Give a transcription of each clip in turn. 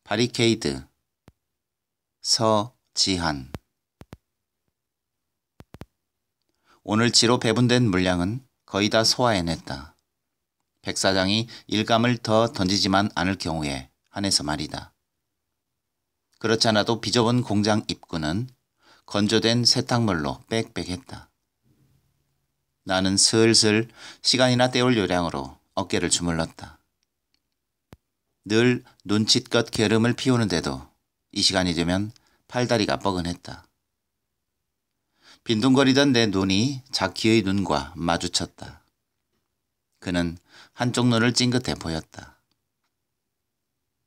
바리케이드, 서지한. 오늘치로 배분된 물량은 거의 다 소화해냈다. 백 사장이 일감을 더 던지지만 않을 경우에 한해서 말이다. 그렇지 않아도 비좁은 공장 입구는 건조된 세탁물로 빽빽했다. 나는 슬슬 시간이나 때울 요량으로 어깨를 주물렀다. 늘 눈칫껏 게름을 피우는데도 이 시간이 되면 팔다리가 뻐근했다. 빈둥거리던 내 눈이 자키의 눈과 마주쳤다. 그는 한쪽 눈을 찡긋해 보였다.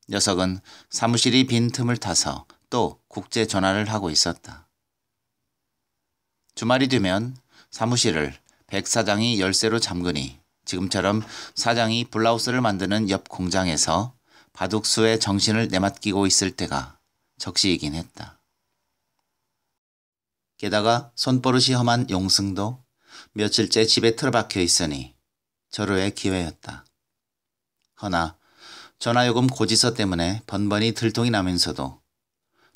녀석은 사무실이 빈 틈을 타서 또 국제 전화를 하고 있었다. 주말이 되면 사무실을 백 사장이 열쇠로 잠그니 지금처럼 사장이 블라우스를 만드는 옆 공장에서 바둑수에 정신을 내맡기고 있을 때가 적시이긴 했다. 게다가 손버릇이 험한 용승도 며칠째 집에 틀어박혀 있으니 절호의 기회였다. 허나 전화요금 고지서 때문에 번번이 들통이 나면서도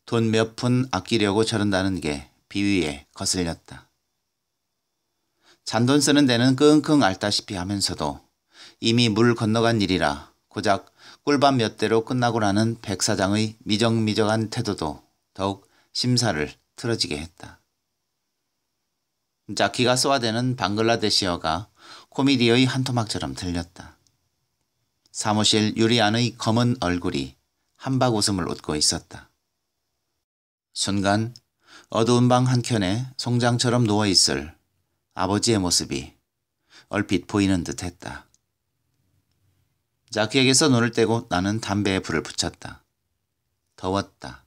돈 몇 푼 아끼려고 저런다는 게 비위에 거슬렸다. 잔돈 쓰는 데는 끙끙 앓다시피 하면서도 이미 물 건너간 일이라 고작 꿀밤 몇 대로 끝나고 나는 백 사장의 미적미적한 태도도 더욱 심사를 틀어지게 했다. 자키가 쏘아대는 방글라데시어가 코미디의 한 토막처럼 들렸다. 사무실 유리 안의 검은 얼굴이 한박 웃음을 웃고 있었다. 순간 어두운 방 한켠에 송장처럼 누워있을 아버지의 모습이 얼핏 보이는 듯했다. 자키에게서 눈을 떼고 나는 담배에 불을 붙였다. 더웠다.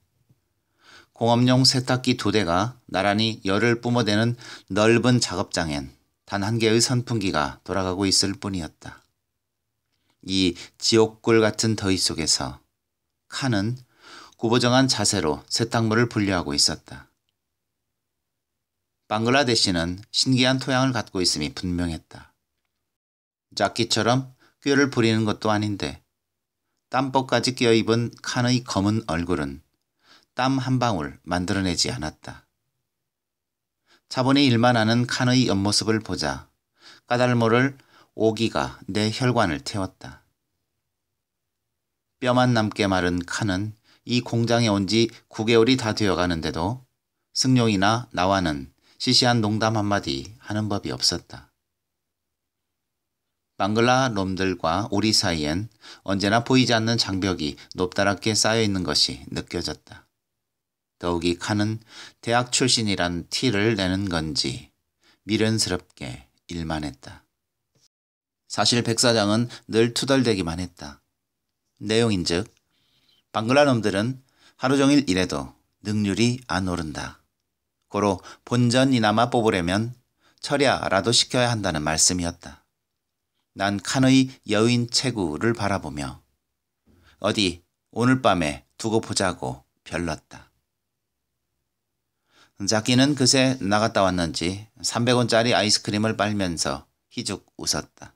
공업용 세탁기 2대가 나란히 열을 뿜어대는 넓은 작업장엔 단 한 개의 선풍기가 돌아가고 있을 뿐이었다. 이 지옥굴 같은 더위 속에서 칸은 구부정한 자세로 세탁물을 분류하고 있었다. 방글라데시는 신기한 토양을 갖고 있음이 분명했다. 자키처럼 꾀를 부리는 것도 아닌데 땀복까지 껴입은 칸의 검은 얼굴은 땀 한 방울 만들어내지 않았다. 차분히 일만 하는 칸의 옆모습을 보자 까닭 모를 오기가 내 혈관을 태웠다. 뼈만 남게 마른 칸은 이 공장에 온 지 9개월이 다 되어가는데도 승용이나 나와는 시시한 농담 한마디 하는 법이 없었다. 방글라 놈들과 우리 사이엔 언제나 보이지 않는 장벽이 높다랗게 쌓여있는 것이 느껴졌다. 더욱이 칸은 대학 출신이란 티를 내는 건지 미련스럽게 일만 했다. 사실 백 사장은 늘 투덜대기만 했다. 내용인즉 방글라 놈들은 하루 종일 일해도 능률이 안 오른다. 고로 본전이나마 뽑으려면 철야라도 시켜야 한다는 말씀이었다. 난 칸의 여인 체구를 바라보며 어디 오늘 밤에 두고 보자고 별렀다. 자키는 그새 나갔다 왔는지 300원짜리 아이스크림을 빨면서 희죽 웃었다.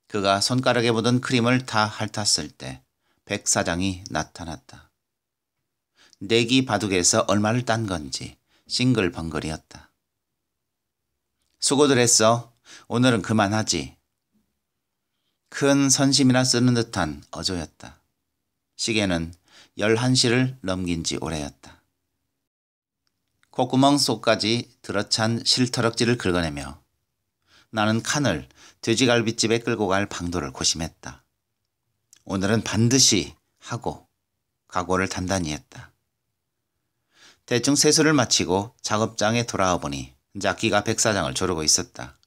그가 손가락에 묻은 크림을 다 핥았을 때 백 사장이 나타났다. 내기 바둑에서 얼마를 딴 건지 싱글벙글이었다. 수고들 했어. 오늘은 그만하지. 큰 선심이나 쓰는 듯한 어조였다. 시계는 11시를 넘긴 지 오래였다. 콧구멍 속까지 들어찬 실터럭지를 긁어내며 나는 칸을 돼지갈비집에 끌고 갈 방도를 고심했다. 오늘은 반드시 하고 각오를 단단히 했다. 대충 세수를 마치고 작업장에 돌아와 보니 자키가 백 사장을 조르고 있었다.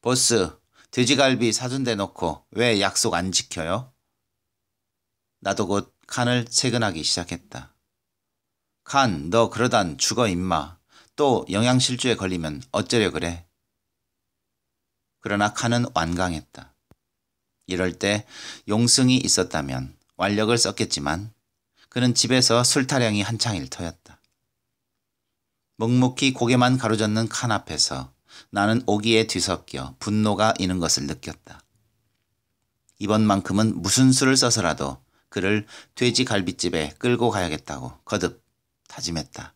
보스, 돼지갈비 사준대 놓고 왜 약속 안 지켜요? 나도 곧 칸을 채근하기 시작했다. 칸, 너 그러단 죽어 임마. 또 영양실조에 걸리면 어쩌려 그래? 그러나 칸은 완강했다. 이럴 때 용승이 있었다면 완력을 썼겠지만 그는 집에서 술타령이 한창일 터였다. 묵묵히 고개만 가로젓는 칸 앞에서 나는 오기에 뒤섞여 분노가 이는 것을 느꼈다. 이번만큼은 무슨 수를 써서라도 그를 돼지 갈비집에 끌고 가야겠다고 거듭 다짐했다.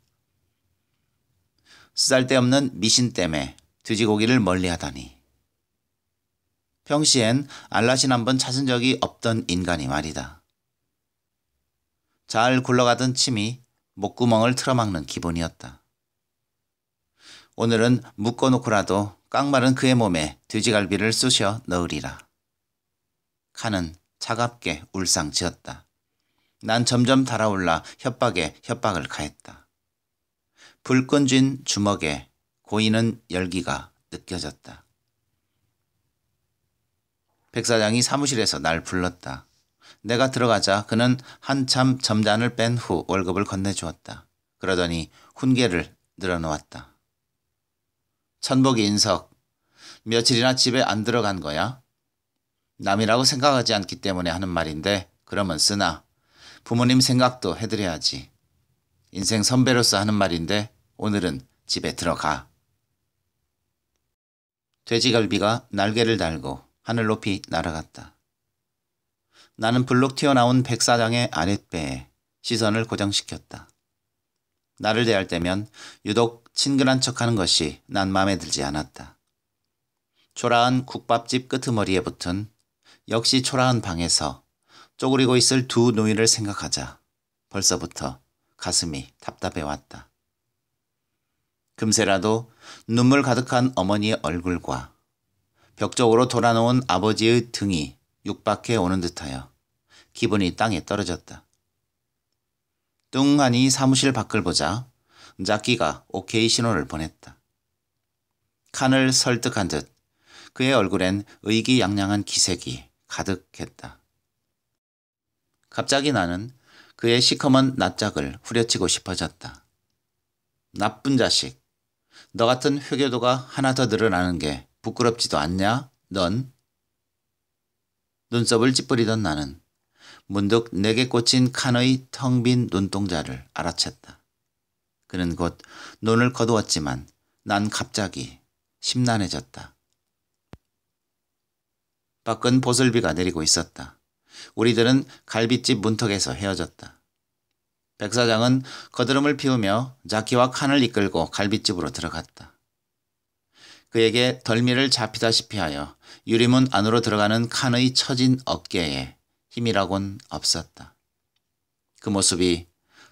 쓰잘데없는 미신 때문에 돼지고기를 멀리하다니. 평시엔 알라신 한번 찾은 적이 없던 인간이 말이다. 잘 굴러가던 침이 목구멍을 틀어막는 기분이었다. 오늘은 묶어놓고라도 깡마른 그의 몸에 돼지갈비를 쑤셔 넣으리라. 칸은 차갑게 울상지었다. 난 점점 달아올라 협박에 협박을 가했다. 불끈 쥔 주먹에 고이는 열기가 느껴졌다. 백 사장이 사무실에서 날 불렀다. 내가 들어가자 그는 한참 점잔을 뺀 후 월급을 건네주었다. 그러더니 훈계를 늘어놓았다. 천복이 인석, 며칠이나 집에 안 들어간 거야? 남이라고 생각하지 않기 때문에 하는 말인데 그러면 쓰나 부모님 생각도 해드려야지. 인생 선배로서 하는 말인데 오늘은 집에 들어가. 돼지갈비가 날개를 달고 하늘 높이 날아갔다. 나는 불룩 튀어나온 백 사장의 아랫배에 시선을 고정시켰다. 나를 대할 때면 유독 친근한 척하는 것이 난 마음에 들지 않았다. 초라한 국밥집 끄트머리에 붙은 역시 초라한 방에서 쪼그리고 있을 두 노인을 생각하자 벌써부터 가슴이 답답해 왔다. 금세라도 눈물 가득한 어머니의 얼굴과 벽 쪽으로 돌아놓은 아버지의 등이 육박해 오는 듯하여 기분이 땅에 떨어졌다. 뚱하니 사무실 밖을 보자 자키가 오케이 신호를 보냈다. 칸을 설득한 듯 그의 얼굴엔 의기양양한 기색이 가득했다. 갑자기 나는 그의 시커먼 낯짝을 후려치고 싶어졌다. 나쁜 자식, 너 같은 회교도가 하나 더 늘어나는 게 부끄럽지도 않냐? 넌? 눈썹을 찌푸리던 나는 문득 내게 꽂힌 칸의 텅 빈 눈동자를 알아챘다. 그는 곧 눈을 거두었지만 난 갑자기 심란해졌다. 밖은 보슬비가 내리고 있었다. 우리들은 갈빗집 문턱에서 헤어졌다. 백 사장은 거드름을 피우며 자키와 칸을 이끌고 갈빗집으로 들어갔다. 그에게 덜미를 잡히다시피 하여 유리문 안으로 들어가는 칸의 처진 어깨에 힘이라곤 없었다. 그 모습이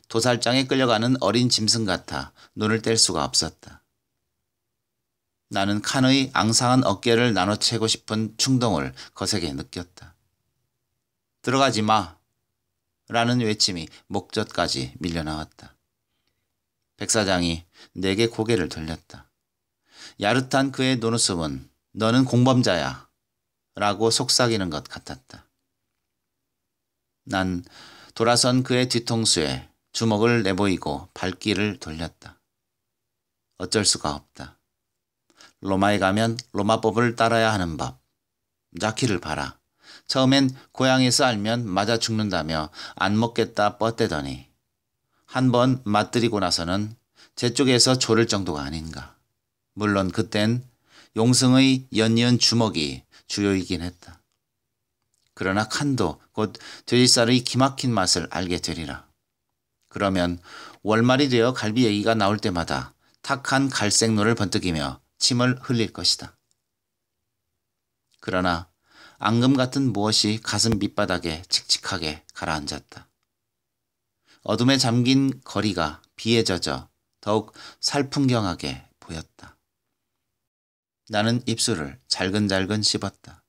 도살장에 끌려가는 어린 짐승 같아 눈을 뗄 수가 없었다. 나는 칸의 앙상한 어깨를 나눠채고 싶은 충동을 거세게 느꼈다. 들어가지 마! 라는 외침이 목젖까지 밀려나왔다. 백 사장이 내게 고개를 돌렸다. 야릇한 그의 눈웃음은 너는 공범자야 라고 속삭이는 것 같았다. 난 돌아선 그의 뒤통수에 주먹을 내보이고 발길을 돌렸다. 어쩔 수가 없다. 로마에 가면 로마법을 따라야 하는 법. 자키를 봐라. 처음엔 고향에서 알면 맞아 죽는다며 안 먹겠다 뻗대더니 한 번 맞들이고 나서는 제 쪽에서 조를 정도가 아닌가. 물론 그땐 용승의 연이은 주먹이 주요이긴 했다. 그러나 칸도 곧 돼지살의 기막힌 맛을 알게 되리라. 그러면 월말이 되어 갈비 얘기가 나올 때마다 탁한 갈색 눈을 번뜩이며 침을 흘릴 것이다. 그러나 앙금 같은 무엇이 가슴 밑바닥에 칙칙하게 가라앉았다. 어둠에 잠긴 거리가 비에 젖어 더욱 살풍경하게 보였다. 나는 입술을 잘근잘근 씹었다.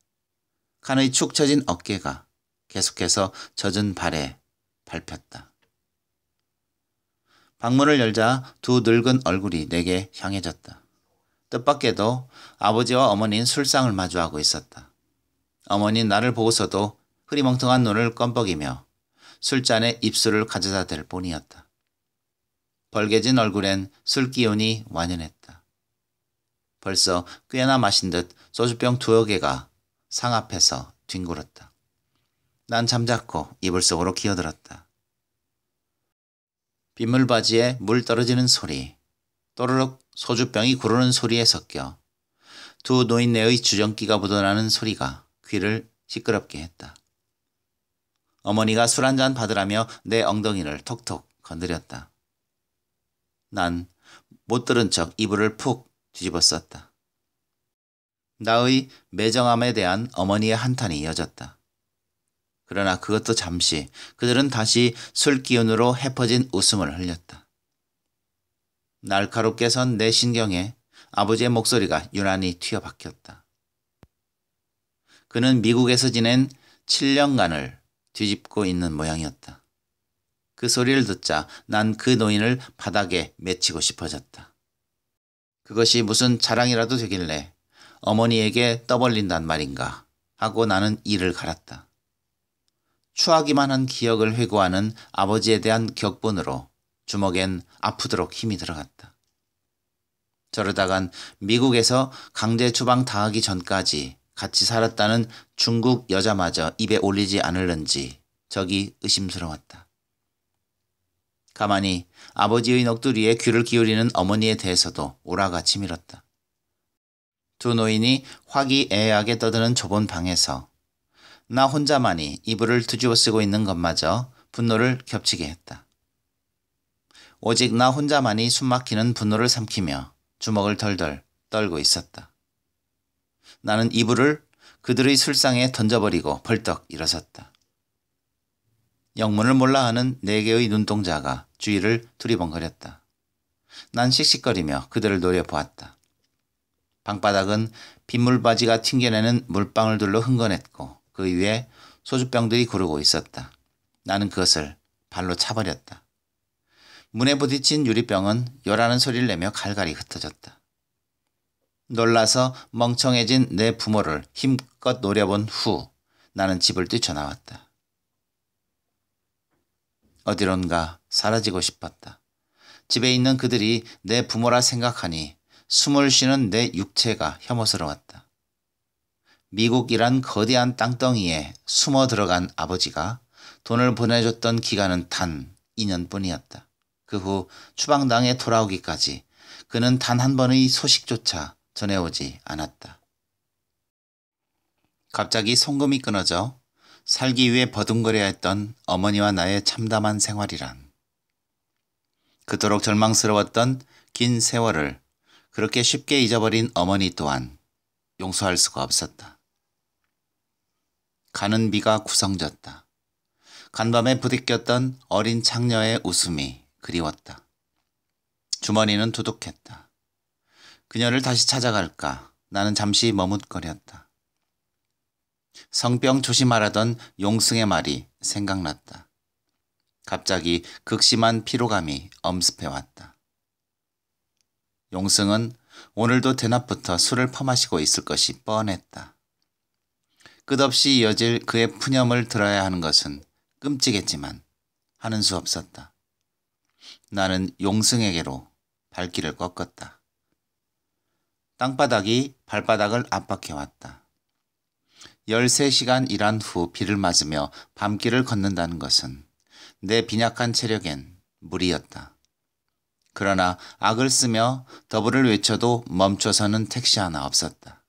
칸의 축 처진 어깨가 계속해서 젖은 발에 밟혔다. 방문을 열자 두 늙은 얼굴이 내게 향해졌다. 뜻밖에도 아버지와 어머니는 술상을 마주하고 있었다. 어머니는 나를 보고서도 흐리멍텅한 눈을 껌뻑이며 술잔에 입술을 가져다 댈 뿐이었다. 벌개진 얼굴엔 술 기운이 완연했다. 벌써 꽤나 마신 듯 소주병 두어 개가 상 앞에서 뒹굴었다. 난 잠자코 이불 속으로 기어들었다. 빗물바지에 물 떨어지는 소리, 또르륵 소주병이 구르는 소리에 섞여 두 노인네의 주정기가 묻어나는 소리가 귀를 시끄럽게 했다. 어머니가 술 한잔 받으라며 내 엉덩이를 톡톡 건드렸다. 난 못 들은 척 이불을 푹 뒤집어 썼다. 나의 매정함에 대한 어머니의 한탄이 이어졌다. 그러나 그것도 잠시 그들은 다시 술 기운으로 해퍼진 웃음을 흘렸다. 날카롭게 선 내 신경에 아버지의 목소리가 유난히 튀어박혔다. 그는 미국에서 지낸 7년간을 뒤집고 있는 모양이었다. 그 소리를 듣자 난 그 노인을 바닥에 맺히고 싶어졌다. 그것이 무슨 자랑이라도 되길래 어머니에게 떠벌린단 말인가 하고 나는 이를 갈았다. 추하기만 한 기억을 회고하는 아버지에 대한 격분으로 주먹엔 아프도록 힘이 들어갔다. 저러다간 미국에서 강제 추방 당하기 전까지 같이 살았다는 중국 여자마저 입에 올리지 않을는지 적이 의심스러웠다. 가만히 아버지의 넋두리에 귀를 기울이는 어머니에 대해서도 오라가 치밀었다. 두 노인이 화기애애하게 떠드는 좁은 방에서 나 혼자만이 이불을 뒤집어 쓰고 있는 것마저 분노를 겹치게 했다. 오직 나 혼자만이 숨막히는 분노를 삼키며 주먹을 덜덜 떨고 있었다. 나는 이불을 그들의 술상에 던져버리고 벌떡 일어섰다. 영문을 몰라 하는 4개의 눈동자가 주위를 두리번거렸다. 난 씩씩거리며 그들을 노려보았다. 방바닥은 빗물바지가 튕겨내는 물방울 들로 흥건했고 그 위에 소주병들이 구르고 있었다. 나는 그것을 발로 차버렸다. 문에 부딪힌 유리병은 요라는 소리를 내며 갈갈이 흩어졌다. 놀라서 멍청해진 내 부모를 힘껏 노려본 후 나는 집을 뛰쳐나왔다. 어디론가 사라지고 싶었다. 집에 있는 그들이 내 부모라 생각하니 숨을 쉬는 내 육체가 혐오스러웠다. 미국이란 거대한 땅덩이에 숨어 들어간 아버지가 돈을 보내줬던 기간은 단 2년뿐이었다. 그 후 추방당에 돌아오기까지 그는 단 한 번의 소식조차 전해오지 않았다. 갑자기 송금이 끊어져 살기 위해 버둥거려야 했던 어머니와 나의 참담한 생활이란, 그토록 절망스러웠던 긴 세월을 그렇게 쉽게 잊어버린 어머니 또한 용서할 수가 없었다. 가는 비가 구성졌다. 간밤에 부딪혔던 어린 창녀의 웃음이 그리웠다. 주머니는 두둑했다. 그녀를 다시 찾아갈까 나는 잠시 머뭇거렸다. 성병 조심하라던 용승의 말이 생각났다. 갑자기 극심한 피로감이 엄습해왔다. 용승은 오늘도 대낮부터 술을 퍼마시고 있을 것이 뻔했다. 끝없이 이어질 그의 푸념을 들어야 하는 것은 끔찍했지만 하는 수 없었다. 나는 용승에게로 발길을 꺾었다. 땅바닥이 발바닥을 압박해왔다. 13시간 일한 후 비를 맞으며 밤길을 걷는다는 것은 내 빈약한 체력엔 무리였다. 그러나 악을 쓰며 더블을 외쳐도 멈춰서는 택시 하나 없었다.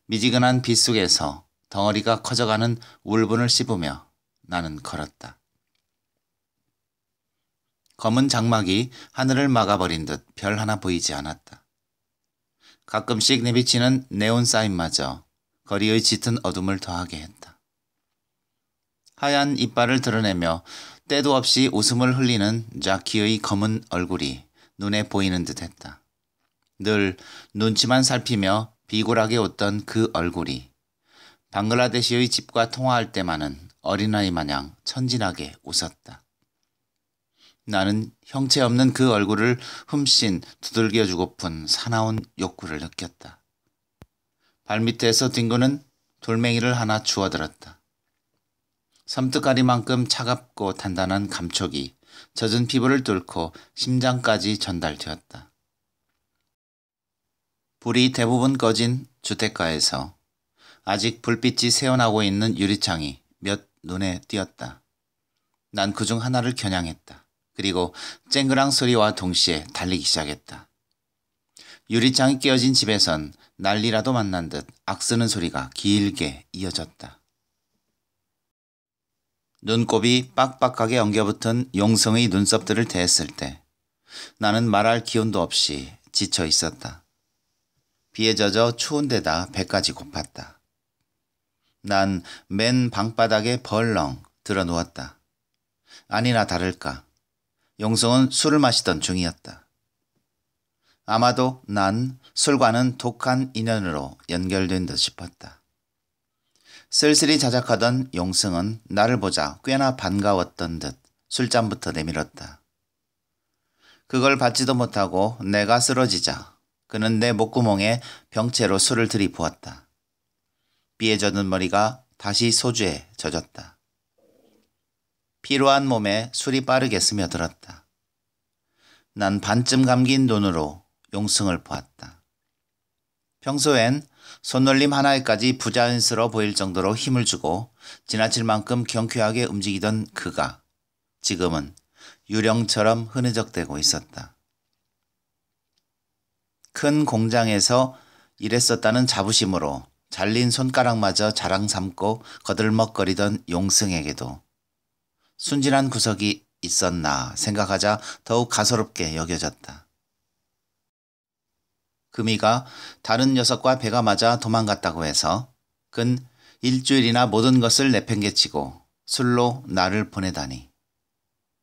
미지근한 빗 속에서 덩어리가 커져가는 울분을 씹으며 나는 걸었다. 검은 장막이 하늘을 막아버린 듯 별 하나 보이지 않았다. 가끔씩 내비치는 네온 사인마저 거리의 짙은 어둠을 더하게 했다. 하얀 이빨을 드러내며 때도 없이 웃음을 흘리는 자키의 검은 얼굴이 눈에 보이는 듯했다. 늘 눈치만 살피며 비굴하게 웃던 그 얼굴이 방글라데시의 집과 통화할 때만은 어린아이 마냥 천진하게 웃었다. 나는 형체 없는 그 얼굴을 흠씬 두들겨주고픈 사나운 욕구를 느꼈다. 발밑에서 뒹구는 돌멩이를 하나 주워들었다. 섬뜩가리만큼 차갑고 단단한 감촉이 젖은 피부를 뚫고 심장까지 전달되었다. 불이 대부분 꺼진 주택가에서 아직 불빛이 새어나고 있는 유리창이 몇 눈에 띄었다. 난 그중 하나를 겨냥했다. 그리고 쨍그랑 소리와 동시에 달리기 시작했다. 유리창이 깨어진 집에선 난리라도 만난 듯 악쓰는 소리가 길게 이어졌다. 눈곱이 빡빡하게 엉겨붙은 용성의 눈썹들을 대했을 때 나는 말할 기운도 없이 지쳐 있었다. 비에 젖어 추운 데다 배까지 고팠다. 난 맨 방바닥에 벌렁 들어 누웠다. 아니나 다를까 용성은 술을 마시던 중이었다. 아마도 난 술과는 독한 인연으로 연결된 듯 싶었다. 쓸쓸히 자작하던 용승은 나를 보자 꽤나 반가웠던 듯 술잔부터 내밀었다. 그걸 받지도 못하고 내가 쓰러지자 그는 내 목구멍에 병채로 술을 들이부었다. 비에 젖은 머리가 다시 소주에 젖었다. 피로한 몸에 술이 빠르게 스며들었다. 난 반쯤 감긴 눈으로 용승을 보았다. 평소엔 손놀림 하나에까지 부자연스러워 보일 정도로 힘을 주고 지나칠 만큼 경쾌하게 움직이던 그가 지금은 유령처럼 흐느적대고 있었다. 큰 공장에서 일했었다는 자부심으로 잘린 손가락마저 자랑 삼고 거들먹거리던 용승에게도 순진한 구석이 있었나 생각하자 더욱 가소롭게 여겨졌다. 금이가 다른 녀석과 배가 맞아 도망갔다고 해서 근 일주일이나 모든 것을 내팽개치고 술로 나를 보내다니.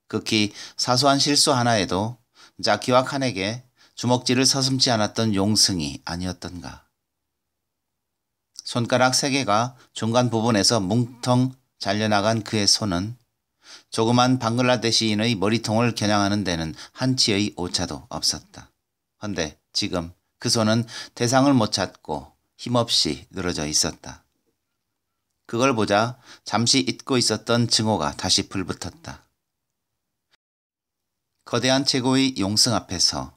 극히 사소한 실수 하나에도 자키와 칸에게 주먹질을 서슴지 않았던 용승이 아니었던가. 손가락 3개가 중간 부분에서 뭉텅 잘려나간 그의 손은 조그만 방글라데시인의 머리통을 겨냥하는 데는 한치의 오차도 없었다. 헌데 지금 그 손은 대상을 못 찾고 힘없이 늘어져 있었다. 그걸 보자 잠시 잊고 있었던 증오가 다시 불붙었다. 거대한 체구의 용승 앞에서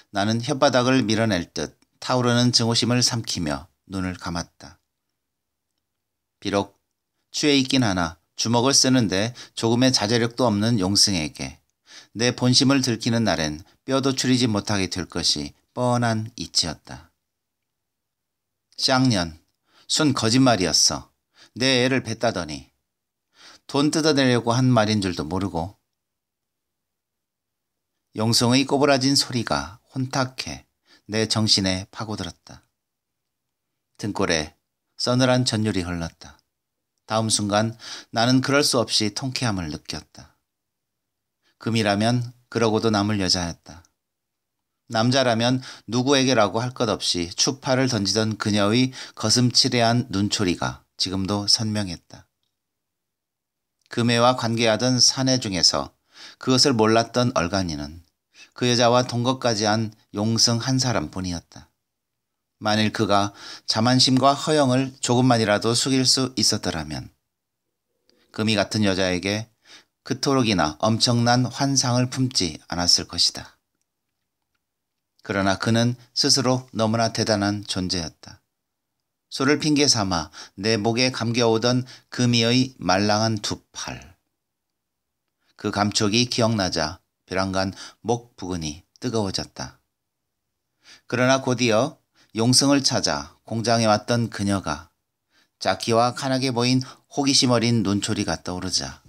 나는 혓바닥을 밀어낼 듯 타오르는 증오심을 삼키며 눈을 감았다. 비록 취해 있긴 하나 주먹을 쓰는데 조금의 자제력도 없는 용승에게 내 본심을 들키는 날엔 뼈도 추리지 못하게 될 것이 뻔한 이치였다. 쌍년, 순 거짓말이었어. 내 애를 뱉다더니 돈 뜯어내려고 한 말인 줄도 모르고. 용성의 꼬부라진 소리가 혼탁해 내 정신에 파고들었다. 등골에 서늘한 전율이 흘렀다. 다음 순간 나는 그럴 수 없이 통쾌함을 느꼈다. 금이라면 그러고도 남을 여자였다. 남자라면 누구에게라고 할 것 없이 추파를 던지던 그녀의 거슴치레한 눈초리가 지금도 선명했다. 금애와 관계하던 사내 중에서 그것을 몰랐던 얼간이는 그 여자와 동거까지 한 용승 한 사람뿐이었다. 만일 그가 자만심과 허영을 조금만이라도 숙일 수 있었더라면 금이 같은 여자에게 그토록이나 엄청난 환상을 품지 않았을 것이다. 그러나 그는 스스로 너무나 대단한 존재였다. 술을 핑계 삼아 내 목에 감겨오던 금이의 말랑한 두 팔. 그 감촉이 기억나자 벼랑간 목 부근이 뜨거워졌다. 그러나 곧이어 용승을 찾아 공장에 왔던 그녀가 자키와 칸하게 보인 호기심 어린 눈초리가 떠오르자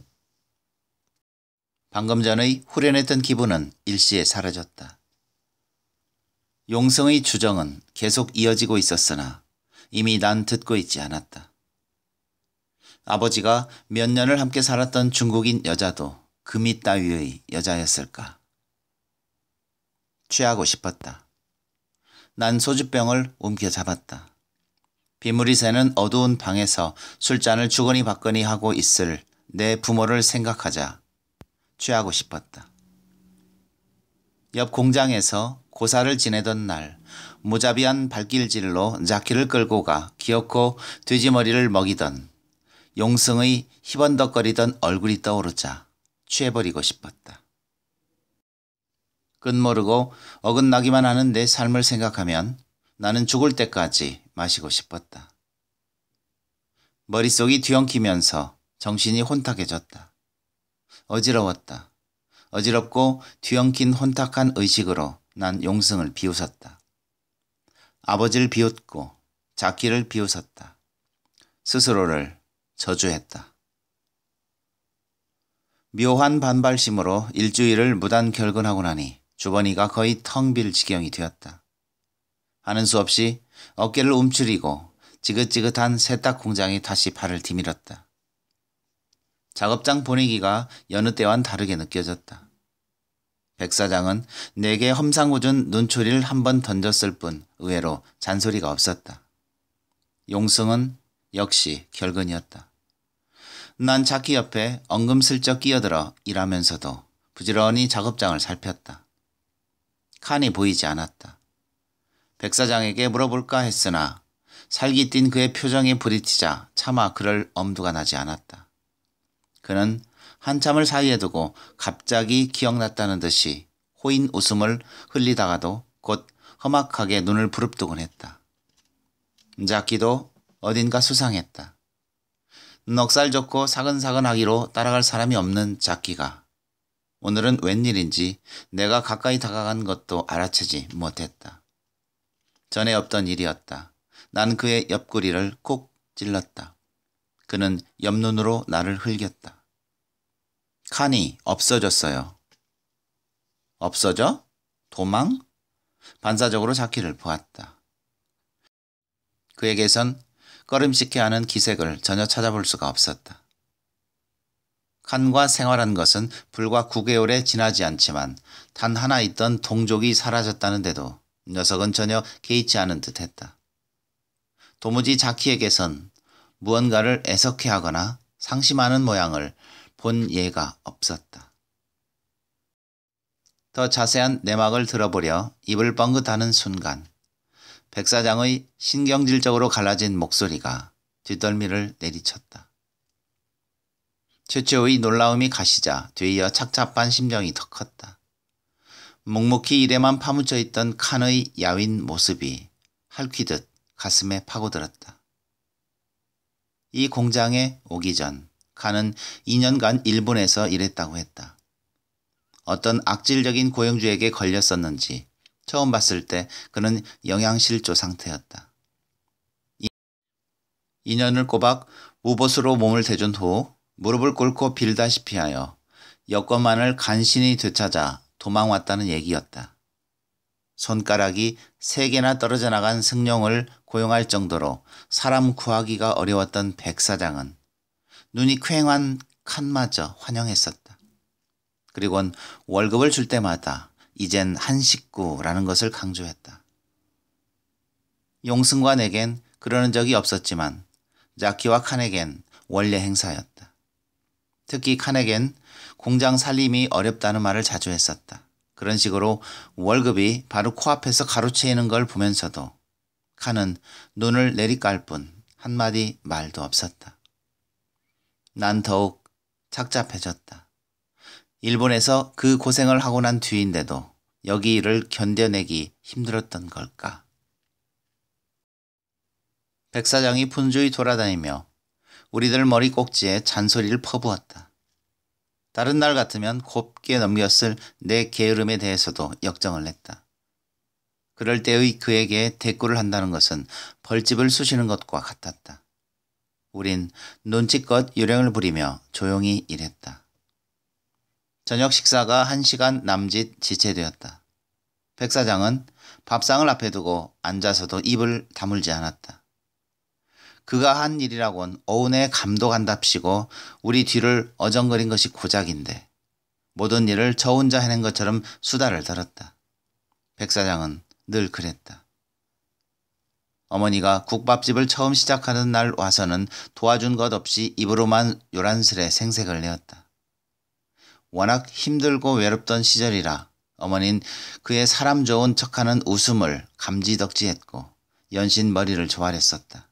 방금 전의 후련했던 기분은 일시에 사라졌다. 용승의 주정은 계속 이어지고 있었으나 이미 난 듣고 있지 않았다. 아버지가 몇 년을 함께 살았던 중국인 여자도 금이 따위의 여자였을까. 취하고 싶었다. 난 소주병을 움켜잡았다. 비물이 새는 어두운 방에서 술잔을 주거니 받거니 하고 있을 내 부모를 생각하자 취하고 싶었다. 옆 공장에서 고사를 지내던 날 무자비한 발길질로 자키를 끌고 가 기어코 돼지머리를 먹이던 용승의 희번덕거리던 얼굴이 떠오르자 취해버리고 싶었다. 끝모르고 어긋나기만 하는 내 삶을 생각하면 나는 죽을 때까지 마시고 싶었다. 머릿속이 뒤엉키면서 정신이 혼탁해졌다. 어지러웠다. 어지럽고 뒤엉킨 혼탁한 의식으로 난 용승을 비웃었다. 아버지를 비웃고 자키를 비웃었다. 스스로를 저주했다. 묘한 반발심으로 일주일을 무단 결근하고 나니 주번이가 거의 텅 빌 지경이 되었다. 하는 수 없이 어깨를 움츠리고 지긋지긋한 세탁 공장에 다시 발을 디밀었다. 작업장 분위기가 여느 때와는 다르게 느껴졌다. 백 사장은 내게 험상궂은 눈초리를 한 번 던졌을 뿐 의외로 잔소리가 없었다. 용승은 역시 결근이었다. 난 자키 옆에 엉금슬쩍 끼어들어 일하면서도 부지런히 작업장을 살폈다. 칸이 보이지 않았다. 백 사장에게 물어볼까 했으나 살기 띈 그의 표정에 불이 튀자 차마 그럴 엄두가 나지 않았다. 그는 한참을 사이에 두고 갑자기 기억났다는 듯이 호인 웃음을 흘리다가도 곧 험악하게 눈을 부릅뜨곤 했다. 자키도 어딘가 수상했다. 넉살 좋고 사근사근하기로 따라갈 사람이 없는 자키가 오늘은 웬일인지 내가 가까이 다가간 것도 알아채지 못했다. 전에 없던 일이었다. 난 그의 옆구리를 콕 찔렀다. 그는 옆눈으로 나를 흘겼다. 칸이 없어졌어요. 없어져? 도망? 반사적으로 자키를 보았다. 그에게선 꺼림칙해 하는 기색을 전혀 찾아볼 수가 없었다. 칸과 생활한 것은 불과 9개월에 지나지 않지만 단 하나 있던 동족이 사라졌다는데도 녀석은 전혀 개의치 않은 듯했다. 도무지 자키에게선 무언가를 애석해하거나 상심하는 모양을 본 예가 없었다. 더 자세한 내막을 들어보려 입을 뻥긋하는 순간 백 사장의 신경질적으로 갈라진 목소리가 뒷덜미를 내리쳤다. 최초의 놀라움이 가시자 되이어 착잡한 심정이 더 컸다. 묵묵히 일에만 파묻혀 있던 칸의 야윈 모습이 할퀴듯 가슴에 파고들었다. 이 공장에 오기 전 칸은 2년간 일본에서 일했다고 했다. 어떤 악질적인 고용주에게 걸렸었는지 처음 봤을 때 그는 영양실조 상태였다. 2년을 꼬박 우봇으로 몸을 대준 후 무릎을 꿇고 빌다시피 하여 여권만을 간신히 되찾아 도망왔다는 얘기였다. 손가락이 3개나 떨어져 나간 승용을 고용할 정도로 사람 구하기가 어려웠던 백 사장은 눈이 퀭한 칸마저 환영했었다. 그리고는 월급을 줄 때마다 이젠 한 식구라는 것을 강조했다. 용승과 내겐 그러는 적이 없었지만 자키와 칸에겐 원래 행사였다. 특히 칸에겐 공장 살림이 어렵다는 말을 자주 했었다. 그런 식으로 월급이 바로 코앞에서 가로채이는 걸 보면서도 칸은 눈을 내리깔 뿐 한마디 말도 없었다. 난 더욱 착잡해졌다. 일본에서 그 고생을 하고 난 뒤인데도 여기 일을 견뎌내기 힘들었던 걸까? 백 사장이 분주히 돌아다니며 우리들 머리 꼭지에 잔소리를 퍼부었다. 다른 날 같으면 곱게 넘겼을 내 게으름에 대해서도 역정을 냈다. 그럴 때의 그에게 대꾸를 한다는 것은 벌집을 쑤시는 것과 같았다. 우린 눈치껏 요령을 부리며 조용히 일했다. 저녁 식사가 1시간 남짓 지체되었다. 백 사장은 밥상을 앞에 두고 앉아서도 입을 다물지 않았다. 그가 한 일이라곤 어운에 감독한답시고 우리 뒤를 어정거린 것이 고작인데 모든 일을 저 혼자 해낸 것처럼 수다를 떨었다. 백 사장은 늘 그랬다. 어머니가 국밥집을 처음 시작하는 날 와서는 도와준 것 없이 입으로만 요란스레 생색을 내었다. 워낙 힘들고 외롭던 시절이라 어머닌 그의 사람 좋은 척하는 웃음을 감지덕지했고 연신 머리를 조아렸었다.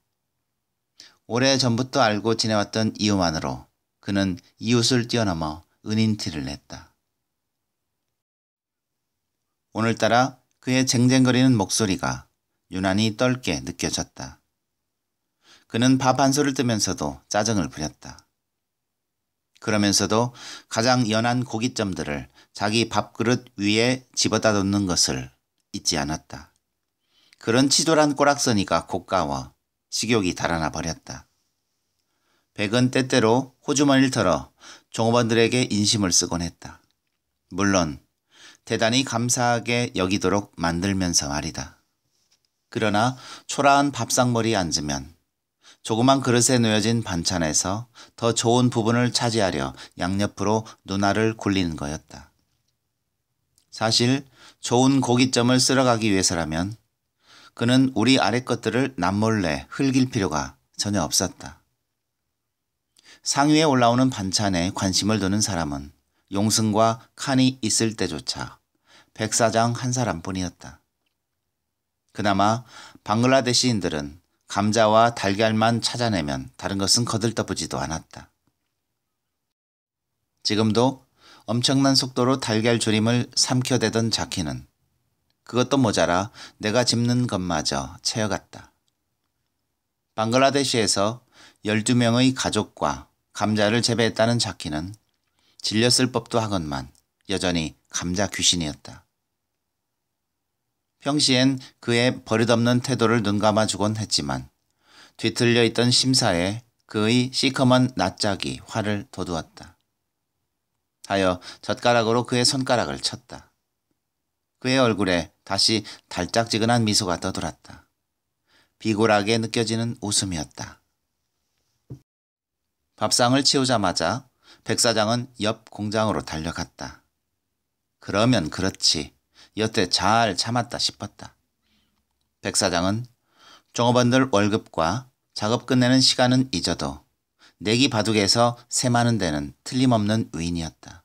오래전부터 알고 지내왔던 이유만으로 그는 이웃을 뛰어넘어 은인티를 냈다. 오늘따라 그의 쟁쟁거리는 목소리가 유난히 떨게 느껴졌다. 그는 밥 한 소를 뜨면서도 짜증을 부렸다. 그러면서도 가장 연한 고깃점들을 자기 밥그릇 위에 집어다 놓는 것을 잊지 않았다. 그런 치졸한 꼬락서니가 고가워 식욕이 달아나 버렸다. 백은 때때로 호주머니를 털어 종업원들에게 인심을 쓰곤 했다. 물론 대단히 감사하게 여기도록 만들면서 말이다. 그러나 초라한 밥상머리에 앉으면 조그만 그릇에 놓여진 반찬에서 더 좋은 부분을 차지하려 양옆으로 눈알을 굴리는 거였다. 사실 좋은 고깃점을 쓸어가기 위해서라면 그는 우리 아래 것들을 남몰래 흘길 필요가 전혀 없었다. 상위에 올라오는 반찬에 관심을 두는 사람은 용승과 칸이 있을 때조차 백사장 한 사람뿐이었다. 그나마 방글라데시인들은 감자와 달걀만 찾아내면 다른 것은 거들떠보지도 않았다. 지금도 엄청난 속도로 달걀 조림을 삼켜대던 자키는 그것도 모자라 내가 짚는 것마저 채여갔다. 방글라데시에서 12명의 가족과 감자를 재배했다는 자키는 질렸을 법도 하건만 여전히 감자 귀신이었다. 평시엔 그의 버릇없는 태도를 눈감아주곤 했지만 뒤틀려 있던 심사에 그의 시커먼 낯짝이 화를 돋우었다. 하여 젓가락으로 그의 손가락을 쳤다. 그의 얼굴에 다시 달짝지근한 미소가 떠돌았다. 비굴하게 느껴지는 웃음이었다. 밥상을 치우자마자 백사장은 옆 공장으로 달려갔다. 그러면 그렇지. 여태 잘 참았다 싶었다. 백사장은 종업원들 월급과 작업 끝내는 시간은 잊어도 내기 바둑에서 세마는 데는 틀림없는 위인이었다.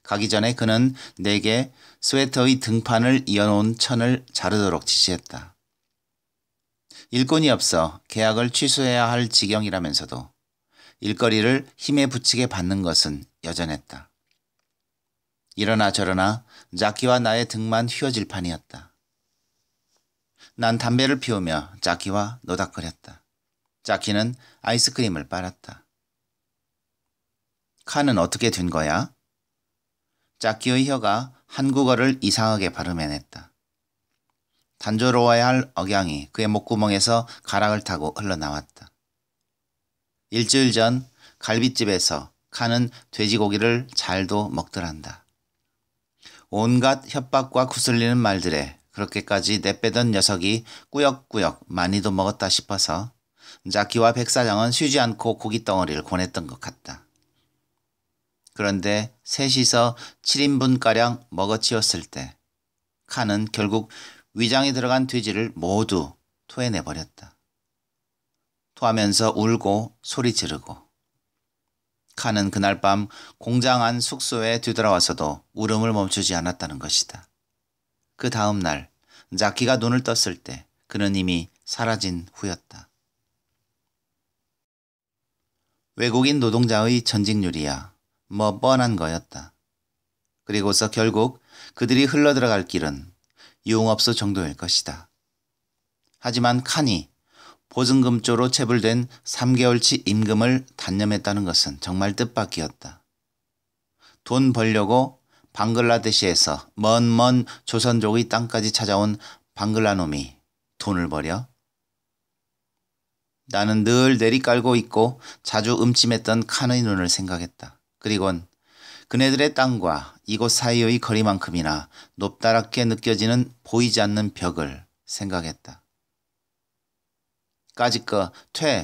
가기 전에 그는 내게 스웨터의 등판을 이어놓은 천을 자르도록 지시했다. 일꾼이 없어 계약을 취소해야 할 지경이라면서도 일거리를 힘에 부치게 받는 것은 여전했다. 이러나 저러나 자키와 나의 등만 휘어질 판이었다. 난 담배를 피우며 자키와 노닥거렸다. 자키는 아이스크림을 빨았다. 칸은 어떻게 된 거야? 자키의 혀가 한국어를 이상하게 발음해냈다. 단조로워야 할 억양이 그의 목구멍에서 가락을 타고 흘러나왔다. 일주일 전 갈빗집에서 칸은 돼지고기를 잘도 먹더란다. 온갖 협박과 구슬리는 말들에 그렇게까지 내빼던 녀석이 꾸역꾸역 많이도 먹었다 싶어서 자키와 백사장은 쉬지 않고 고깃덩어리를 권했던 것 같다. 그런데 셋이서 7인분가량 먹어치웠을 때 칸은 결국 위장에 들어간 돼지를 모두 토해내버렸다. 토하면서 울고 소리 지르고 칸은 그날 밤 공장 안 숙소에 되돌아와서도 울음을 멈추지 않았다는 것이다. 그 다음 날 자키가 눈을 떴을 때 그는 이미 사라진 후였다. 외국인 노동자의 전직률이야 뭐 뻔한 거였다. 그리고서 결국 그들이 흘러들어갈 길은 유흥업소 정도일 것이다. 하지만 칸이 보증금조로 체불된 3개월치 임금을 단념했다는 것은 정말 뜻밖이었다. 돈 벌려고 방글라데시에서 먼 조선족의 땅까지 찾아온 방글라놈이 돈을 버려? 나는 늘 내리깔고 있고 자주 음침했던 칸의 눈을 생각했다. 그리곤 그네들의 땅과 이곳 사이의 거리만큼이나 높다랗게 느껴지는 보이지 않는 벽을 생각했다. 까짓거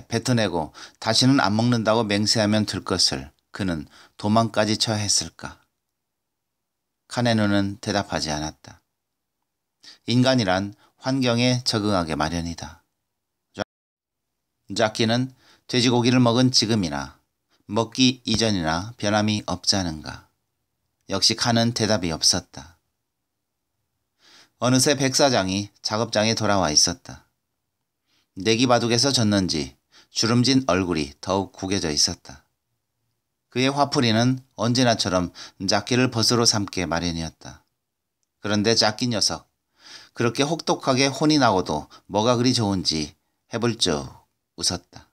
뱉어내고 다시는 안 먹는다고 맹세하면 될 것을 그는 도망까지 쳐야 했을까? 칸의 눈은 대답하지 않았다. 인간이란 환경에 적응하게 마련이다. 자키는 돼지고기를 먹은 지금이나 먹기 이전이나 변함이 없지 않은가. 역시 칸은 대답이 없었다. 어느새 백사장이 작업장에 돌아와 있었다. 내기바둑에서 졌는지 주름진 얼굴이 더욱 구겨져 있었다. 그의 화풀이는 언제나처럼 자키를 벗으로 삼게 마련이었다. 그런데 자키 녀석, 그렇게 혹독하게 혼이 나고도 뭐가 그리 좋은지 해볼쭉 웃었다.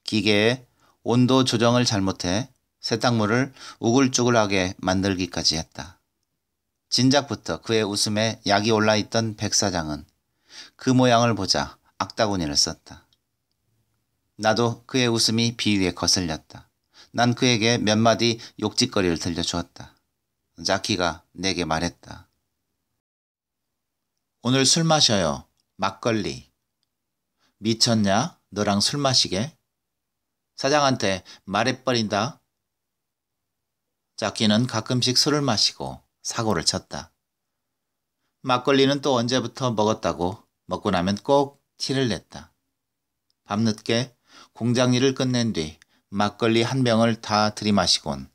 기계에 온도 조정을 잘못해 세탁물을 우글쭈글하게 만들기까지 했다. 진작부터 그의 웃음에 약이 올라있던 백사장은 그 모양을 보자 악다구니를 썼다. 나도 그의 웃음이 비위에 거슬렸다. 난 그에게 몇 마디 욕짓거리를 들려주었다. 자키가 내게 말했다. 오늘 술 마셔요. 막걸리. 미쳤냐? 너랑 술 마시게? 사장한테 말해버린다. 자키는 가끔씩 술을 마시고 사고를 쳤다. 막걸리는 또 언제부터 먹었다고 먹고 나면 꼭 티를 냈다. 밤늦게 공장 일을 끝낸 뒤 막걸리 한 병을 다 들이마시곤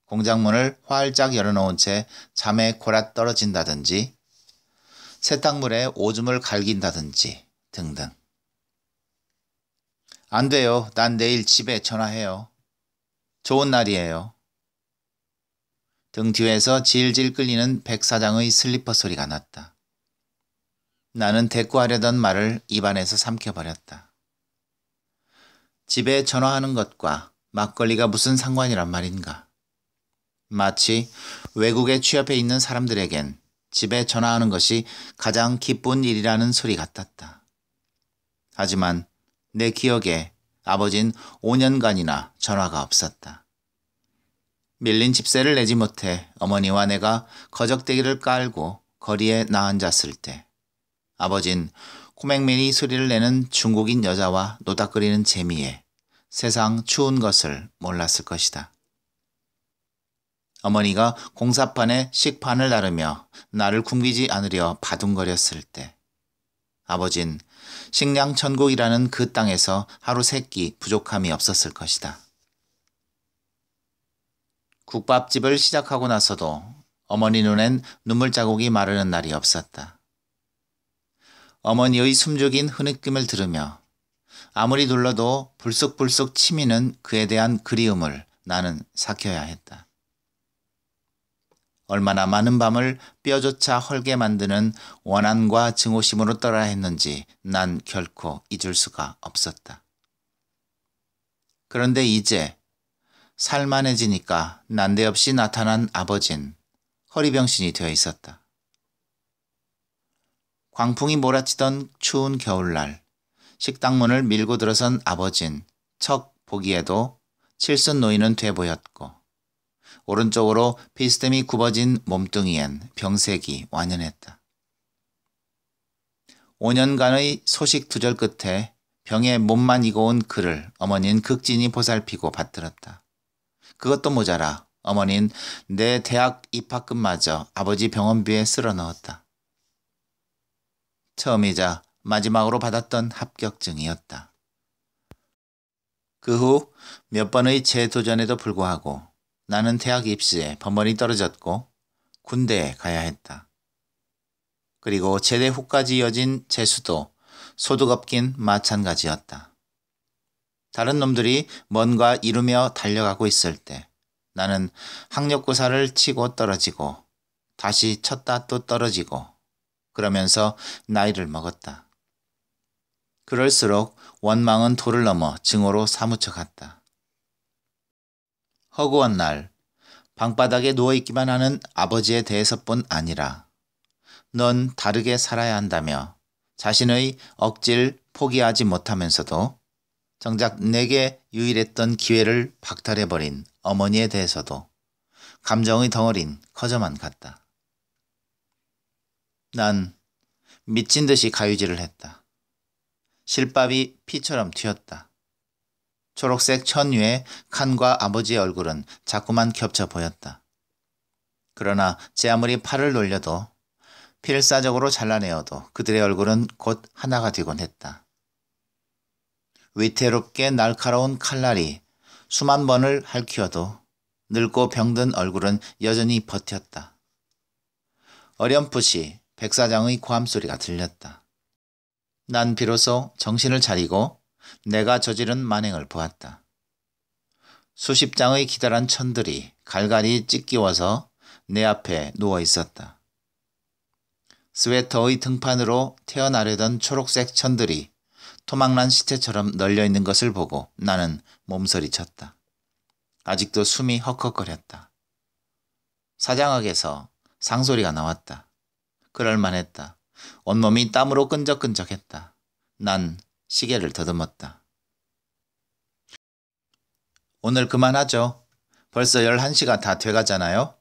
공장문을 활짝 열어놓은 채 잠에 골아 떨어진다든지 세탁물에 오줌을 갈긴다든지 등등. 안 돼요. 난 내일 집에 전화해요. 좋은 날이에요. 등 뒤에서 질질 끌리는 백 사장의 슬리퍼 소리가 났다. 나는 대꾸하려던 말을 입안에서 삼켜버렸다. 집에 전화하는 것과 막걸리가 무슨 상관이란 말인가. 마치 외국에 취업해 있는 사람들에겐 집에 전화하는 것이 가장 기쁜 일이라는 소리 같았다. 하지만 내 기억에 아버진 5년간이나 전화가 없었다. 밀린 집세를 내지 못해 어머니와 내가 거적대기를 깔고 거리에 나앉았을 때 아버진 코맹맹이 소리를 내는 중국인 여자와 노닥거리는 재미에 세상 추운 것을 몰랐을 것이다. 어머니가 공사판에 식판을 나르며 나를 굶기지 않으려 바둥거렸을 때 아버진 식량천국이라는 그 땅에서 하루 세 끼 부족함이 없었을 것이다. 국밥집을 시작하고 나서도 어머니 눈엔 눈물 자국이 마르는 날이 없었다. 어머니의 숨죽인 흐느낌을 들으며 아무리 눌러도 불쑥불쑥 치미는 그에 대한 그리움을 나는 삭혀야 했다. 얼마나 많은 밤을 뼈조차 헐게 만드는 원한과 증오심으로 떠나야 했는지 난 결코 잊을 수가 없었다. 그런데 이제 살만해지니까 난데없이 나타난 아버진 허리병신이 되어 있었다. 광풍이 몰아치던 추운 겨울날 식당 문을 밀고 들어선 아버진 척 보기에도 칠순 노인은 돼 보였고 오른쪽으로 비스듬히 굽어진 몸뚱이엔 병색이 완연했다. 5년간의 소식 두절 끝에 병에 몸만 익어온 그를 어머니는 극진히 보살피고 받들었다. 그것도 모자라 어머니는 내 대학 입학금마저 아버지 병원비에 쓸어 넣었다. 처음이자 마지막으로 받았던 합격증이었다. 그 후 몇 번의 재도전에도 불구하고 나는 대학 입시에 번번이 떨어졌고 군대에 가야 했다. 그리고 제대 후까지 이어진 재수도 소득 없긴 마찬가지였다. 다른 놈들이 뭔가 이루며 달려가고 있을 때 나는 학력고사를 치고 떨어지고 다시 쳤다 또 떨어지고 그러면서 나이를 먹었다. 그럴수록 원망은 도를 넘어 증오로 사무쳐 갔다. 허구한 날 방바닥에 누워있기만 하는 아버지에 대해서뿐 아니라 넌 다르게 살아야 한다며 자신의 억지를 포기하지 못하면서도 정작 내게 유일했던 기회를 박탈해버린 어머니에 대해서도 감정의 덩어린 커져만 갔다. 난 미친 듯이 가위질을 했다. 실밥이 피처럼 튀었다. 초록색 천 위에 칸과 아버지의 얼굴은 자꾸만 겹쳐 보였다. 그러나 제 아무리 팔을 놀려도 필사적으로 잘라내어도 그들의 얼굴은 곧 하나가 되곤 했다. 위태롭게 날카로운 칼날이 수만 번을 핥혀도 늙고 병든 얼굴은 여전히 버텼다. 어렴풋이 백사장의 고함소리가 들렸다. 난 비로소 정신을 차리고 내가 저지른 만행을 보았다. 수십 장의 기다란 천들이 갈갈이 찢기워서 내 앞에 누워 있었다. 스웨터의 등판으로 태어나려던 초록색 천들이 토막난 시체처럼 널려있는 것을 보고 나는 몸서리쳤다. 아직도 숨이 헉헉거렸다. 사장학에서 상소리가 나왔다. 그럴만했다. 온몸이 땀으로 끈적끈적했다. 난 시계를 더듬었다. 오늘 그만하죠. 벌써 11시가 다 돼가잖아요.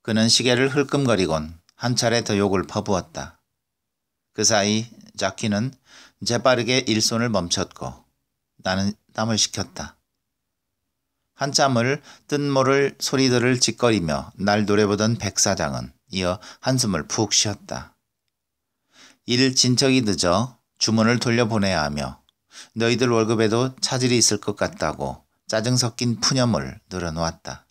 그는 시계를 흘끔거리곤 한 차례 더 욕을 퍼부었다. 그 사이 자키는 재빠르게 일손을 멈췄고 나는 땀을 식혔다. 한참을 뜻모를 소리들을 짓거리며 날 노려보던 백 사장은 이어 한숨을 푹 쉬었다. 일 진척이 늦어 주문을 돌려보내야 하며 너희들 월급에도 차질이 있을 것 같다고 짜증 섞인 푸념을 늘어놓았다.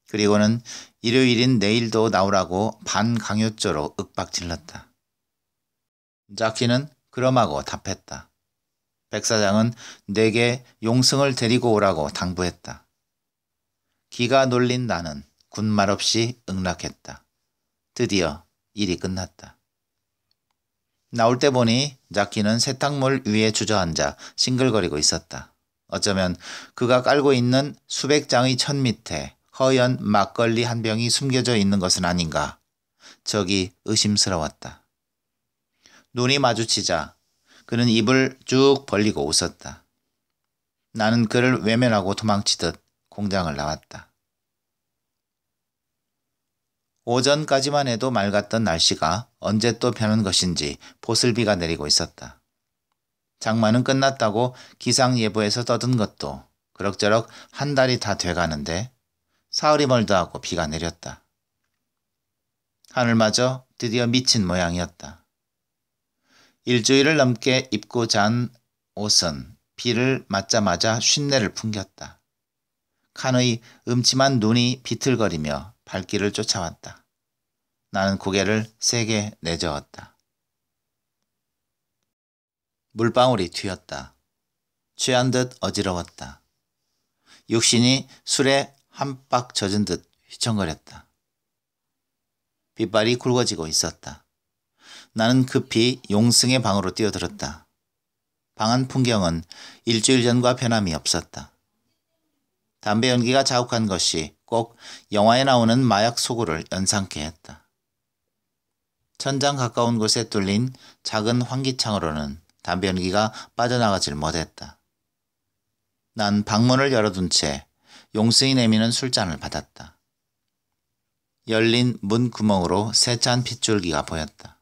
그리고는 일요일인 내일도 나오라고 반강요조로 윽박질렀다. 자키는 그럼하고 답했다. 백 사장은 내게 용승을 데리고 오라고 당부했다. 기가 놀린 나는 군말 없이 응락했다. 드디어 일이 끝났다. 나올 때 보니 자키는 세탁물 위에 주저앉아 싱글거리고 있었다. 어쩌면 그가 깔고 있는 수백 장의 천 밑에 허연 막걸리 한 병이 숨겨져 있는 것은 아닌가. 저기 의심스러웠다. 눈이 마주치자 그는 입을 쭉 벌리고 웃었다. 나는 그를 외면하고 도망치듯 공장을 나왔다. 오전까지만 해도 맑았던 날씨가 언제 또 변한 것인지 보슬비가 내리고 있었다. 장마는 끝났다고 기상예보에서 떠든 것도 그럭저럭 한 달이 다 돼가는데 사흘이 멀다 하고 비가 내렸다. 하늘마저 드디어 미친 모양이었다. 일주일을 넘게 입고 잔 옷은 비를 맞자마자 쉰내를 풍겼다. 칸의 음침한 눈이 비틀거리며 발길을 쫓아왔다. 나는 고개를 세게 내저었다. 물방울이 튀었다. 취한 듯 어지러웠다. 육신이 술에 한 박 젖은 듯 휘청거렸다. 빗발이 굵어지고 있었다. 나는 급히 용승의 방으로 뛰어들었다. 방 안 풍경은 일주일 전과 변함이 없었다. 담배 연기가 자욱한 것이 꼭 영화에 나오는 마약 소굴을 연상케 했다. 천장 가까운 곳에 뚫린 작은 환기창으로는 담배 연기가 빠져나가질 못했다. 난 방문을 열어둔 채 용승이 내미는 술잔을 받았다. 열린 문 구멍으로 세찬 핏줄기가 보였다.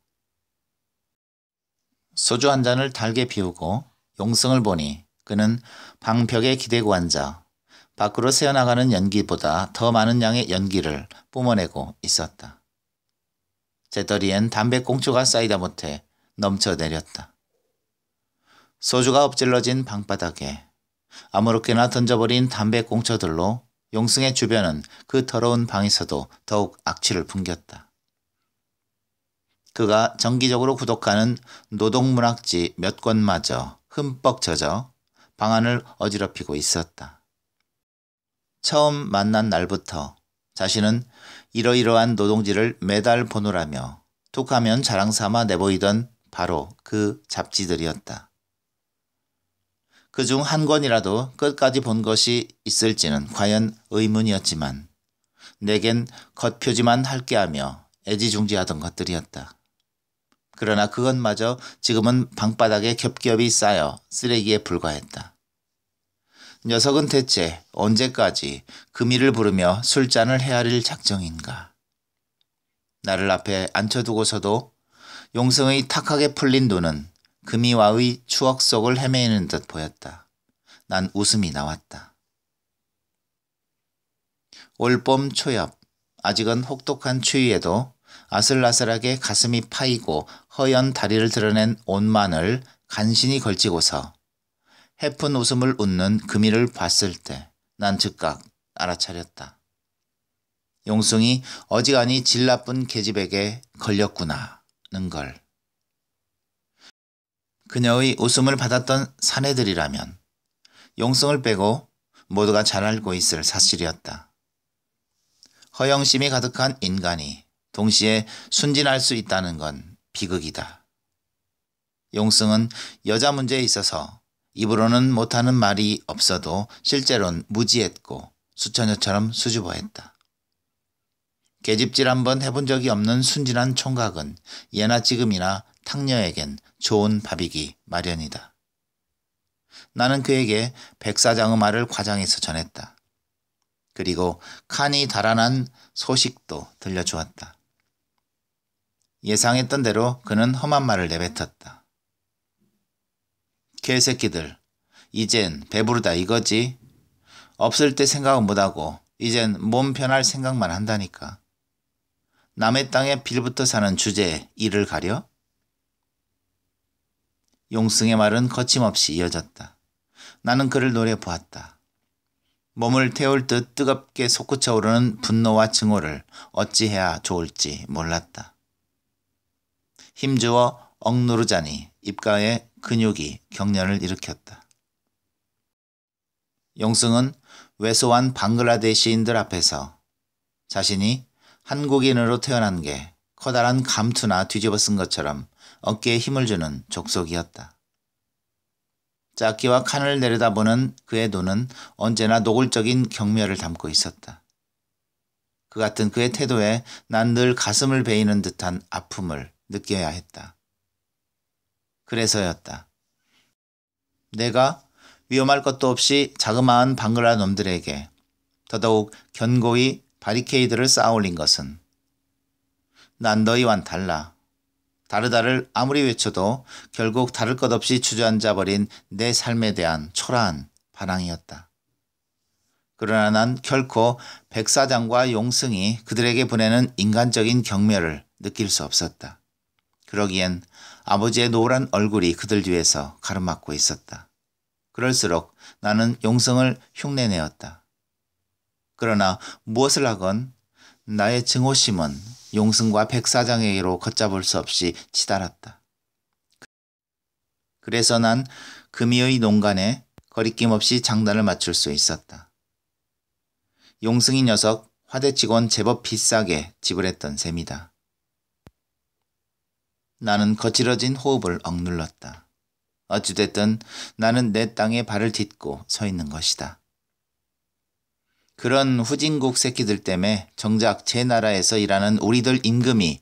소주 한 잔을 달게 비우고 용승을 보니 그는 방벽에 기대고 앉아 밖으로 새어나가는 연기보다 더 많은 양의 연기를 뿜어내고 있었다. 재떨이엔 담배꽁초가 쌓이다 못해 넘쳐내렸다. 소주가 엎질러진 방바닥에 아무렇게나 던져버린 담배꽁초들로 용승의 주변은 그 더러운 방에서도 더욱 악취를 풍겼다. 그가 정기적으로 구독하는 노동문학지 몇 권마저 흠뻑 젖어 방안을 어지럽히고 있었다. 처음 만난 날부터 자신은 이러이러한 노동지를 매달 보노라며 툭하면 자랑삼아 내보이던 바로 그 잡지들이었다. 그중 한 권이라도 끝까지 본 것이 있을지는 과연 의문이었지만 내겐 겉표지만 할게 하며 애지중지하던 것들이었다. 그러나 그것마저 지금은 방바닥에 겹겹이 쌓여 쓰레기에 불과했다. 녀석은 대체 언제까지 금이를 부르며 술잔을 헤아릴 작정인가. 나를 앞에 앉혀두고서도 용승의 탁하게 풀린 눈은 금이와의 추억 속을 헤매이는 듯 보였다. 난 웃음이 나왔다. 올봄 초엽, 아직은 혹독한 추위에도 아슬아슬하게 가슴이 파이고 허연 다리를 드러낸 옷만을 간신히 걸치고서 해픈 웃음을 웃는 금이를 봤을 때 난 즉각 알아차렸다. 용승이 어지간히 질 나쁜 계집에게 걸렸구나는 걸. 그녀의 웃음을 받았던 사내들이라면 용승을 빼고 모두가 잘 알고 있을 사실이었다. 허영심이 가득한 인간이 동시에 순진할 수 있다는 건 비극이다. 용승은 여자 문제에 있어서 입으로는 못하는 말이 없어도 실제로는 무지했고 수처녀처럼 수줍어했다. 계집질 한번 해본 적이 없는 순진한 총각은 예나 지금이나 탕녀에겐 좋은 밥이기 마련이다. 나는 그에게 백사장의 말을 과장해서 전했다. 그리고 칸이 달아난 소식도 들려주었다. 예상했던 대로 그는 험한 말을 내뱉었다. 개새끼들, 이젠 배부르다 이거지. 없을 때 생각은 못하고 이젠 몸 편할 생각만 한다니까. 남의 땅에 빌부터 사는 주제에 이를 가려? 용승의 말은 거침없이 이어졌다. 나는 그를 노려보았다. 몸을 태울 듯 뜨겁게 솟구쳐 오르는 분노와 증오를 어찌해야 좋을지 몰랐다. 힘주어 억누르자니 입가에 근육이 경련을 일으켰다. 용승은 왜소한 방글라데시인들 앞에서 자신이 한국인으로 태어난 게 커다란 감투나 뒤집어 쓴 것처럼 어깨에 힘을 주는 족속이었다. 짜키와 칸을 내려다보는 그의 눈은 언제나 노골적인 경멸을 담고 있었다. 그 같은 그의 태도에 난 늘 가슴을 베이는 듯한 아픔을 느껴야 했다. 그래서였다. 내가 위험할 것도 없이 자그마한 방글라 놈들에게 더더욱 견고히 바리케이드를 쌓아올린 것은 난 너희와는 달라. 다르다를 아무리 외쳐도 결국 다를 것 없이 주저앉아버린 내 삶에 대한 초라한 반항이었다. 그러나 난 결코 백사장과 용승이 그들에게 보내는 인간적인 경멸을 느낄 수 없었다. 그러기엔 아버지의 노란 얼굴이 그들 뒤에서 가로막고 있었다. 그럴수록 나는 용승을 흉내내었다. 그러나 무엇을 하건 나의 증오심은 용승과 백사장에게로 걷잡을 수 없이 치달았다. 그래서 난 금이의 농간에 거리낌 없이 장단을 맞출 수 있었다. 용승이 녀석 화대치곤 제법 비싸게 지불했던 셈이다. 나는 거칠어진 호흡을 억눌렀다. 어찌됐든 나는 내 땅에 발을 딛고 서 있는 것이다. 그런 후진국 새끼들 때문에 정작 제 나라에서 일하는 우리들 임금이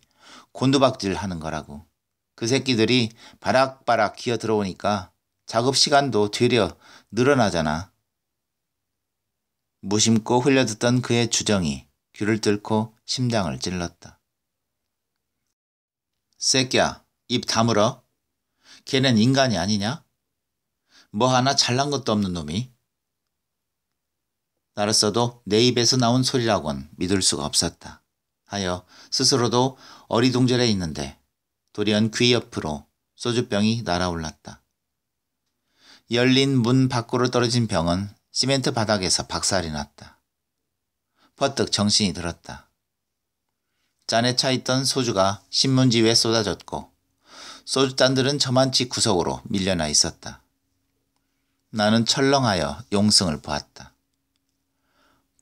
곤두박질하는 거라고. 그 새끼들이 바락바락 기어 들어오니까 작업 시간도 되려 늘어나잖아. 무심코 흘려듣던 그의 주정이 귀를 뚫고 심장을 찔렀다. 새끼야, 입 다물어. 걔는 인간이 아니냐? 뭐 하나 잘난 것도 없는 놈이. 나로서도 내 입에서 나온 소리라곤 믿을 수가 없었다. 하여 스스로도 어리둥절해 있는데 돌연 귀 옆으로 소주병이 날아올랐다. 열린 문 밖으로 떨어진 병은 시멘트 바닥에서 박살이 났다. 퍼뜩 정신이 들었다. 잔에 차있던 소주가 신문지 위에 쏟아졌고 소주잔들은 저만치 구석으로 밀려나 있었다. 나는 철렁하여 용승을 보았다.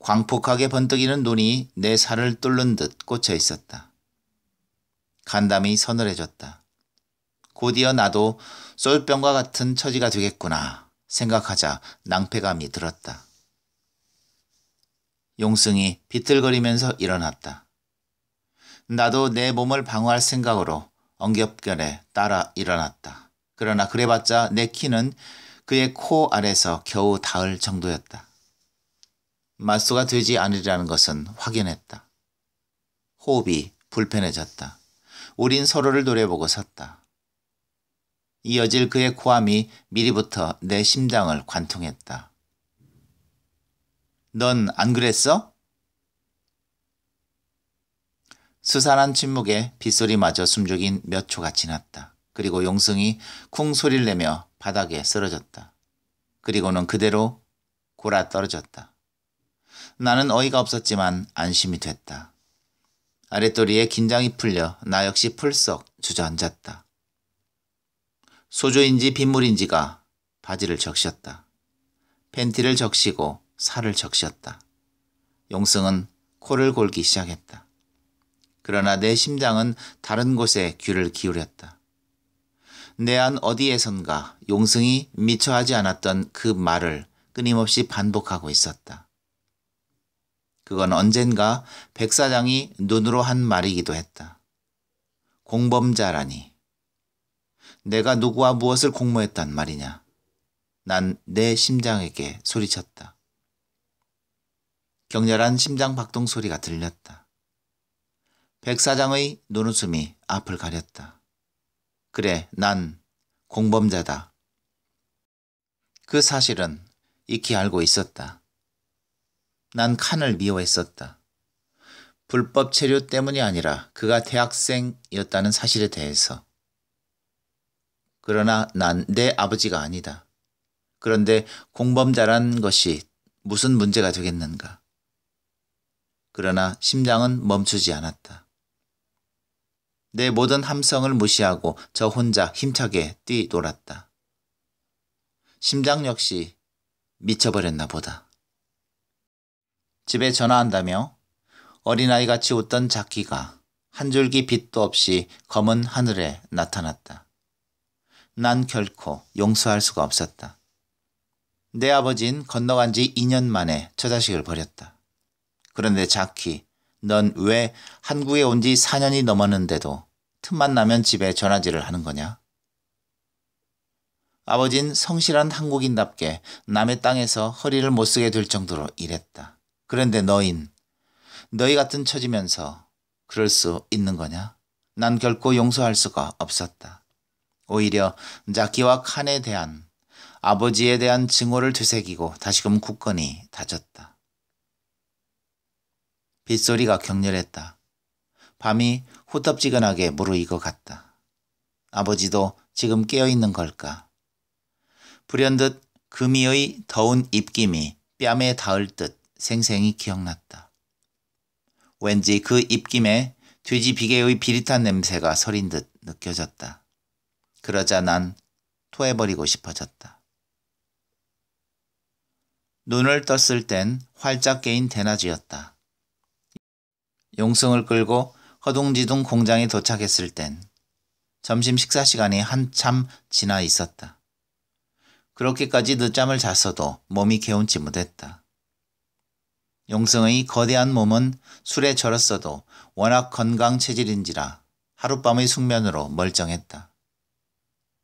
광폭하게 번뜩이는 눈이 내 살을 뚫는 듯 꽂혀 있었다. 간담이 서늘해졌다. 곧이어 나도 쏠병과 같은 처지가 되겠구나 생각하자 낭패감이 들었다. 용승이 비틀거리면서 일어났다. 나도 내 몸을 방어할 생각으로 엉겹결에 따라 일어났다. 그러나 그래봤자 내 키는 그의 코 아래서 겨우 닿을 정도였다. 맞서가 되지 않으리라는 것은 확연했다. 호흡이 불편해졌다. 우린 서로를 노려보고 섰다. 이어질 그의 고함이 미리부터 내 심장을 관통했다. 넌 안 그랬어? 스산한 침묵에 빗소리마저 숨죽인 몇 초가 지났다. 그리고 용승이 쿵 소리를 내며 바닥에 쓰러졌다. 그리고는 그대로 골아 떨어졌다. 나는 어이가 없었지만 안심이 됐다. 아랫도리에 긴장이 풀려 나 역시 풀썩 주저앉았다. 소주인지 빗물인지가 바지를 적셨다. 팬티를 적시고 살을 적셨다. 용승은 코를 골기 시작했다. 그러나 내 심장은 다른 곳에 귀를 기울였다. 내 안 어디에선가 용승이 미처 하지 않았던 그 말을 끊임없이 반복하고 있었다. 그건 언젠가 백사장이 눈으로 한 말이기도 했다. 공범자라니. 내가 누구와 무엇을 공모했단 말이냐. 난 내 심장에게 소리쳤다. 격렬한 심장 박동 소리가 들렸다. 백 사장의 눈웃음이 앞을 가렸다. 그래, 난 공범자다. 그 사실은 익히 알고 있었다. 난 칸을 미워했었다. 불법 체류 때문이 아니라 그가 대학생이었다는 사실에 대해서. 그러나 난 내 아버지가 아니다. 그런데 공범자란 것이 무슨 문제가 되겠는가. 그러나 심장은 멈추지 않았다. 내 모든 함성을 무시하고 저 혼자 힘차게 뛰놀았다. 심장 역시 미쳐버렸나 보다. 집에 전화한다며 어린아이같이 웃던 자키가 한 줄기 빛도 없이 검은 하늘에 나타났다. 난 결코 용서할 수가 없었다. 내 아버진 건너간 지 2년 만에 처자식을 벌였다. 그런데 자키, 넌 왜 한국에 온 지 4년이 넘었는데도 틈만 나면 집에 전화질을 하는 거냐? 아버진 성실한 한국인답게 남의 땅에서 허리를 못 쓰게 될 정도로 일했다. 그런데 너희 같은 처지면서 그럴 수 있는 거냐? 난 결코 용서할 수가 없었다. 오히려 자키와 칸에 대한 아버지에 대한 증오를 되새기고 다시금 굳건히 다졌다. 빗소리가 격렬했다. 밤이 후텁지근하게 무르익어갔다. 아버지도 지금 깨어있는 걸까? 불현듯 금이의 더운 입김이 뺨에 닿을 듯 생생히 기억났다. 왠지 그 입김에 돼지 비계의 비릿한 냄새가 서린 듯 느껴졌다. 그러자 난 토해버리고 싶어졌다. 눈을 떴을 땐 활짝 깨인 대낮이었다. 용승을 끌고 허둥지둥 공장에 도착했을 땐 점심 식사 시간이 한참 지나 있었다. 그렇게까지 늦잠을 잤어도 몸이 개운치 못했다. 용승의 거대한 몸은 술에 절었어도 워낙 건강 체질인지라 하룻밤의 숙면으로 멀쩡했다.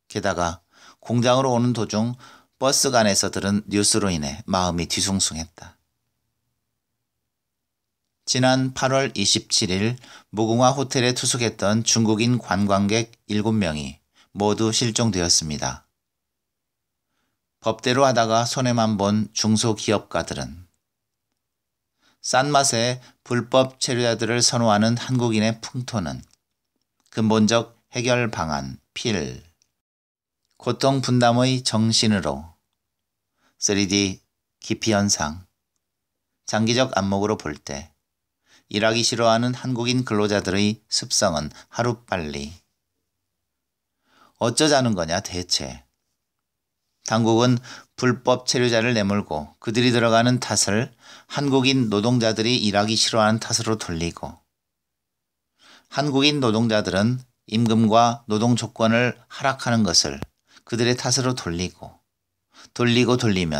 게다가 공장으로 오는 도중 버스간에서 들은 뉴스로 인해 마음이 뒤숭숭했다. 지난 8월 27일 무궁화 호텔에 투숙했던 중국인 관광객 7명이 모두 실종되었습니다. 법대로 하다가 손해만 본 중소기업가들은 싼 맛에 불법 체류자들을 선호하는 한국인의 풍토는 근본적 해결 방안 필 고통 분담의 정신으로 3D 기피현상 장기적 안목으로 볼 때 일하기 싫어하는 한국인 근로자들의 습성은 하루빨리 어쩌자는 거냐 대체. 당국은 불법 체류자를 내몰고 그들이 들어가는 탓을 한국인 노동자들이 일하기 싫어하는 탓으로 돌리고 한국인 노동자들은 임금과 노동 조건을 하락하는 것을 그들의 탓으로 돌리면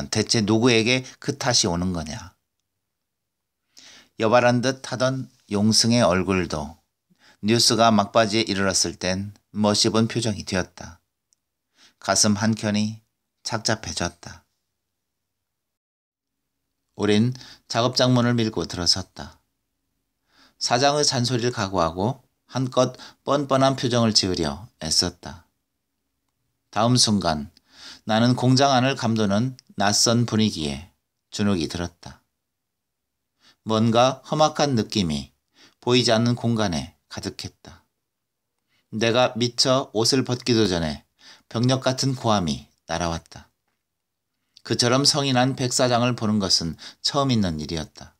대체 누구에게 그 탓이 오는 거냐. 여발한 듯 하던 용승의 얼굴도 뉴스가 막바지에 이르렀을 땐 멋입은 표정이 되었다. 가슴 한켠이 착잡해졌다. 우린 작업장 문을 밀고 들어섰다. 사장의 잔소리를 각오하고 한껏 뻔뻔한 표정을 지으려 애썼다. 다음 순간 나는 공장 안을 감도는 낯선 분위기에 주눅이 들었다. 뭔가 험악한 느낌이 보이지 않는 공간에 가득했다. 내가 미처 옷을 벗기도 전에 병력 같은 고함이 날아왔다. 그처럼 성이 난 백 사장을 보는 것은 처음 있는 일이었다.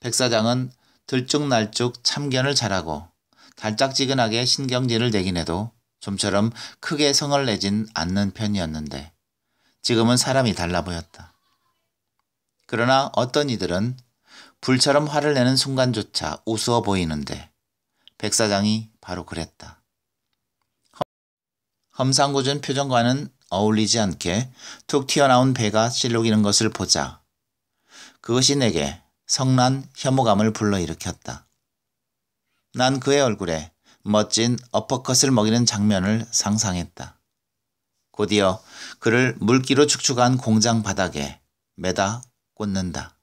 백 사장은 들쭉날쭉 참견을 잘하고 달짝지근하게 신경질을 내긴 해도 좀처럼 크게 성을 내진 않는 편이었는데 지금은 사람이 달라 보였다. 그러나 어떤 이들은 불처럼 화를 내는 순간조차 우스워 보이는데 백 사장이 바로 그랬다. 험상궂은 표정과는 어울리지 않게 툭 튀어나온 배가 실룩이는 것을 보자 그것이 내게 성난 혐오감을 불러일으켰다. 난 그의 얼굴에 멋진 어퍼컷을 먹이는 장면을 상상했다. 곧이어 그를 물기로 축축한 공장 바닥에 매다 꽂는다.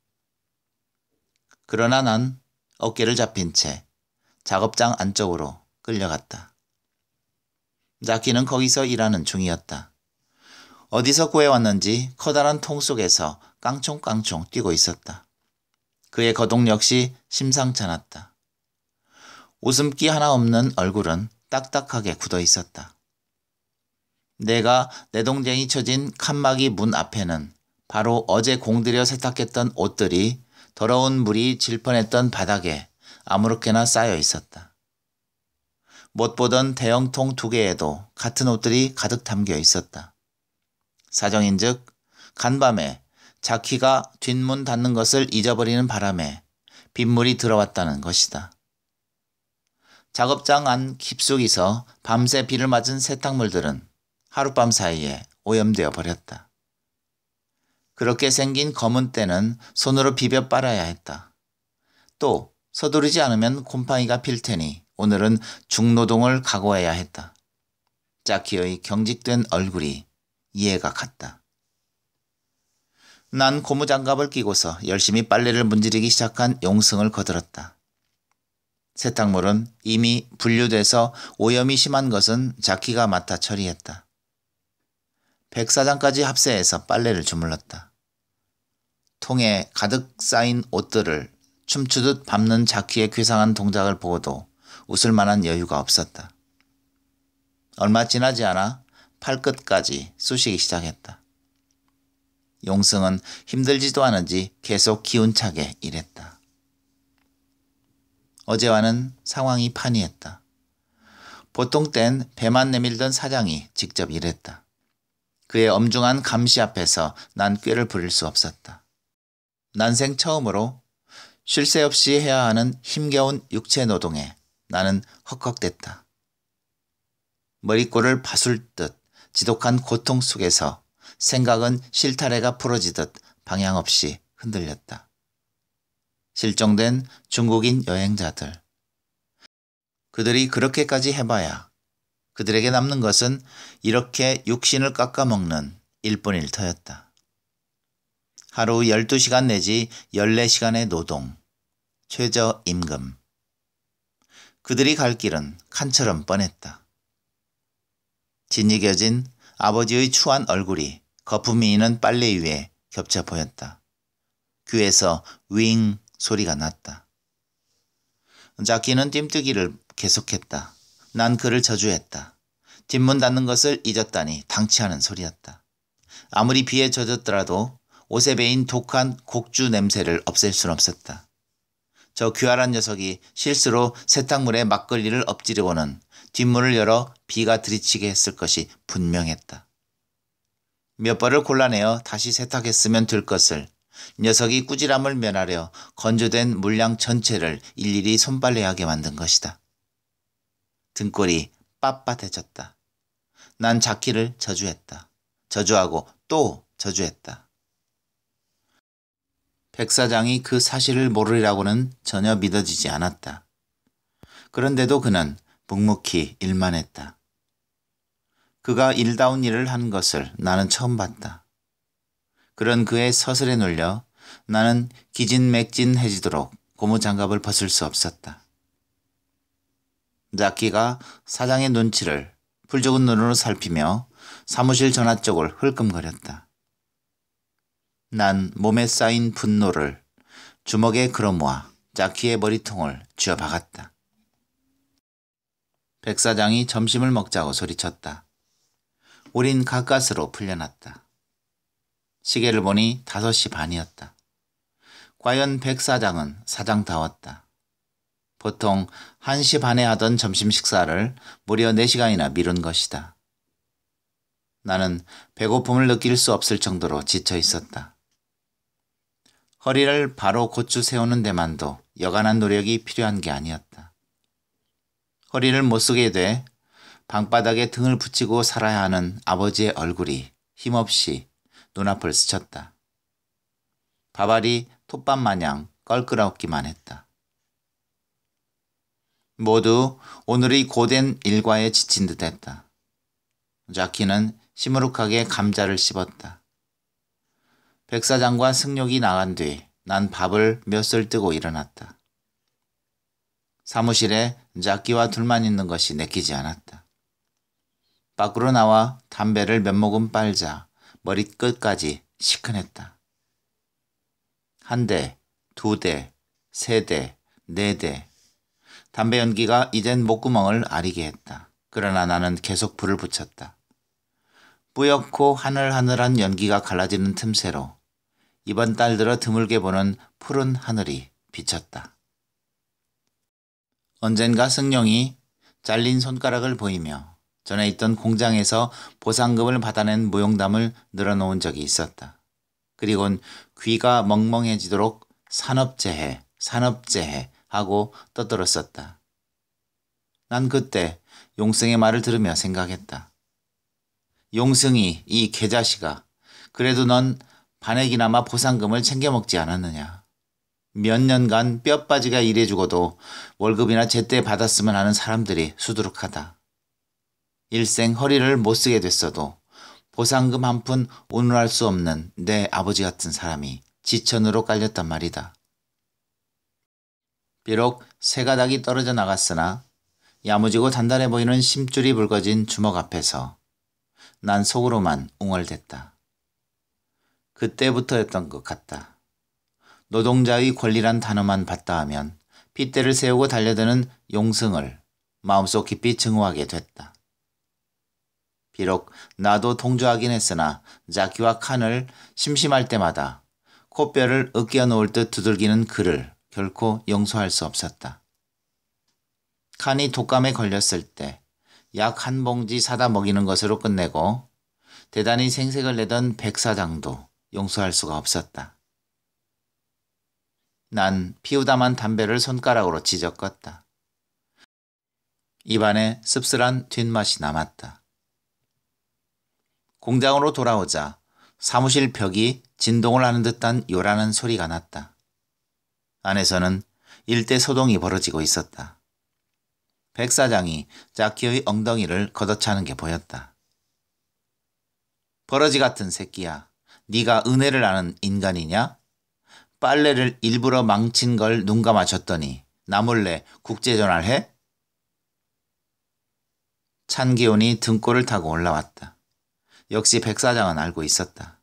그러나 난 어깨를 잡힌 채 작업장 안쪽으로 끌려갔다. 자키는 거기서 일하는 중이었다. 어디서 구해왔는지 커다란 통 속에서 깡총깡총 뛰고 있었다. 그의 거동 역시 심상치 않았다. 웃음기 하나 없는 얼굴은 딱딱하게 굳어 있었다. 내가 내동댕이 쳐진 칸막이 문 앞에는 바로 어제 공들여 세탁했던 옷들이 더러운 물이 질펀했던 바닥에 아무렇게나 쌓여 있었다. 못 보던 대형통 2개에도 같은 옷들이 가득 담겨 있었다. 사정인즉 간밤에 자키가 뒷문 닫는 것을 잊어버리는 바람에 빗물이 들어왔다는 것이다. 작업장 안 깊숙이서 밤새 비를 맞은 세탁물들은 하룻밤 사이에 오염되어 버렸다. 그렇게 생긴 검은 때는 손으로 비벼 빨아야 했다. 또 서두르지 않으면 곰팡이가 필 테니 오늘은 중노동을 각오해야 했다. 자키의 경직된 얼굴이 이해가 갔다. 난 고무장갑을 끼고서 열심히 빨래를 문지르기 시작한 용승을 거들었다. 세탁물은 이미 분류돼서 오염이 심한 것은 자키가 맡아 처리했다. 백사장까지 합세해서 빨래를 주물렀다. 통에 가득 쌓인 옷들을 춤추듯 밟는 자키의 괴상한 동작을 보고도 웃을 만한 여유가 없었다. 얼마 지나지 않아 팔끝까지 쑤시기 시작했다. 용승은 힘들지도 않은지 계속 기운차게 일했다. 어제와는 상황이 판이했다. 보통 땐 배만 내밀던 사장이 직접 일했다. 그의 엄중한 감시 앞에서 난 꾀를 부릴 수 없었다. 난생 처음으로 쉴 새 없이 해야 하는 힘겨운 육체 노동에 나는 헉헉댔다. 머리꼬를 바술듯 지독한 고통 속에서 생각은 실타래가 부러지듯 방향 없이 흔들렸다. 실종된 중국인 여행자들. 그들이 그렇게까지 해봐야 그들에게 남는 것은 이렇게 육신을 깎아먹는 일뿐일 터였다. 하루 12시간 내지 14시간의 노동, 최저임금. 그들이 갈 길은 칸처럼 뻔했다. 진이겨진 아버지의 추한 얼굴이 거품이 있는 빨래 위에 겹쳐 보였다. 귀에서 윙 소리가 났다. 자키는 뜀뜨기를 계속했다. 난 그를 저주했다. 뒷문 닫는 것을 잊었다니 당치하는 소리였다. 아무리 비에 젖었더라도 옷에 배인 독한 곡주 냄새를 없앨 순 없었다. 저 귀활한 녀석이 실수로 세탁물에 막걸리를 엎지르고는 뒷문을 열어 비가 들이치게 했을 것이 분명했다. 몇 벌을 골라내어 다시 세탁했으면 될 것을 녀석이 꾸지람을 면하려 건조된 물량 전체를 일일이 손빨래하게 만든 것이다. 등골이 빳빳해졌다. 난 자키를 저주했다. 저주하고 또 저주했다. 백 사장이 그 사실을 모르리라고는 전혀 믿어지지 않았다. 그런데도 그는 묵묵히 일만 했다. 그가 일다운 일을 한 것을 나는 처음 봤다. 그런 그의 서슬에 놀려 나는 기진맥진해지도록 고무장갑을 벗을 수 없었다. 자키가 사장의 눈치를 풀적은 눈으로 살피며 사무실 전화 쪽을 흘끔거렸다. 난 몸에 쌓인 분노를 주먹에 걸어모아 자키의 머리통을 쥐어박았다. 백 사장이 점심을 먹자고 소리쳤다. 우린 가까스로 풀려났다. 시계를 보니 5시 반이었다. 과연 백 사장은 사장다웠다. 보통 1시 반에 하던 점심 식사를 무려 4시간이나 미룬 것이다. 나는 배고픔을 느낄 수 없을 정도로 지쳐 있었다. 허리를 바로 고추 세우는 데만도 여간한 노력이 필요한 게 아니었다. 허리를 못 쓰게 돼 방바닥에 등을 붙이고 살아야 하는 아버지의 얼굴이 힘없이 눈앞을 스쳤다. 밥알이 톱밥 마냥 껄끄럽기만 했다. 모두 오늘의 고된 일과에 지친 듯했다. 자키는 시무룩하게 감자를 씹었다. 백사장과 승용이 나간 뒤 난 밥을 몇술 뜨고 일어났다. 사무실에 자키와 둘만 있는 것이 내키지 않았다. 밖으로 나와 담배를 몇 모금 빨자 머리끝까지 시큰했다. 1대, 2대, 3대, 4대. 담배 연기가 이젠 목구멍을 아리게 했다. 그러나 나는 계속 불을 붙였다. 뿌옇고 하늘하늘한 연기가 갈라지는 틈새로 이번 달 들어 드물게 보는 푸른 하늘이 비쳤다. 언젠가 승용이 잘린 손가락을 보이며 전에 있던 공장에서 보상금을 받아낸 무용담을 늘어놓은 적이 있었다. 그리곤 귀가 멍멍해지도록 산업재해, 산업재해 하고 떠들었었다. 난 그때 용승의 말을 들으며 생각했다. 용승이, 이 개자식아, 그래도 넌 반액이나마 보상금을 챙겨 먹지 않았느냐. 몇 년간 뼈 빠지게 일해주고도 월급이나 제때 받았으면 하는 사람들이 수두룩하다. 일생 허리를 못 쓰게 됐어도 보상금 한 푼 운운할 수 없는 내 아버지 같은 사람이 지천으로 깔렸단 말이다. 비록 새 가닥이 떨어져 나갔으나 야무지고 단단해 보이는 심줄이 붉어진 주먹 앞에서 난 속으로만 웅얼댔다. 그때부터였던 것 같다. 노동자의 권리란 단어만 봤다 하면 핏대를 세우고 달려드는 용승을 마음속 깊이 증오하게 됐다. 비록 나도 동조하긴 했으나 자키와 칸을 심심할 때마다 코뼈를 으깨어 놓을 듯 두들기는 그를 결코 용서할 수 없었다. 칸이 독감에 걸렸을 때 약 1봉지 사다 먹이는 것으로 끝내고 대단히 생색을 내던 백사장도 용서할 수가 없었다. 난 피우다만 담배를 손가락으로 찢어 껐다. 입안에 씁쓸한 뒷맛이 남았다. 공장으로 돌아오자 사무실 벽이 진동을 하는 듯한 요란한 소리가 났다. 안에서는 일대 소동이 벌어지고 있었다. 백 사장이 자키의 엉덩이를 걷어차는 게 보였다. 버러지 같은 새끼야. 네가 은혜를 아는 인간이냐? 빨래를 일부러 망친 걸 눈 감아줬더니 나 몰래 국제전화를 해? 찬 기운이 등골을 타고 올라왔다. 역시 백 사장은 알고 있었다.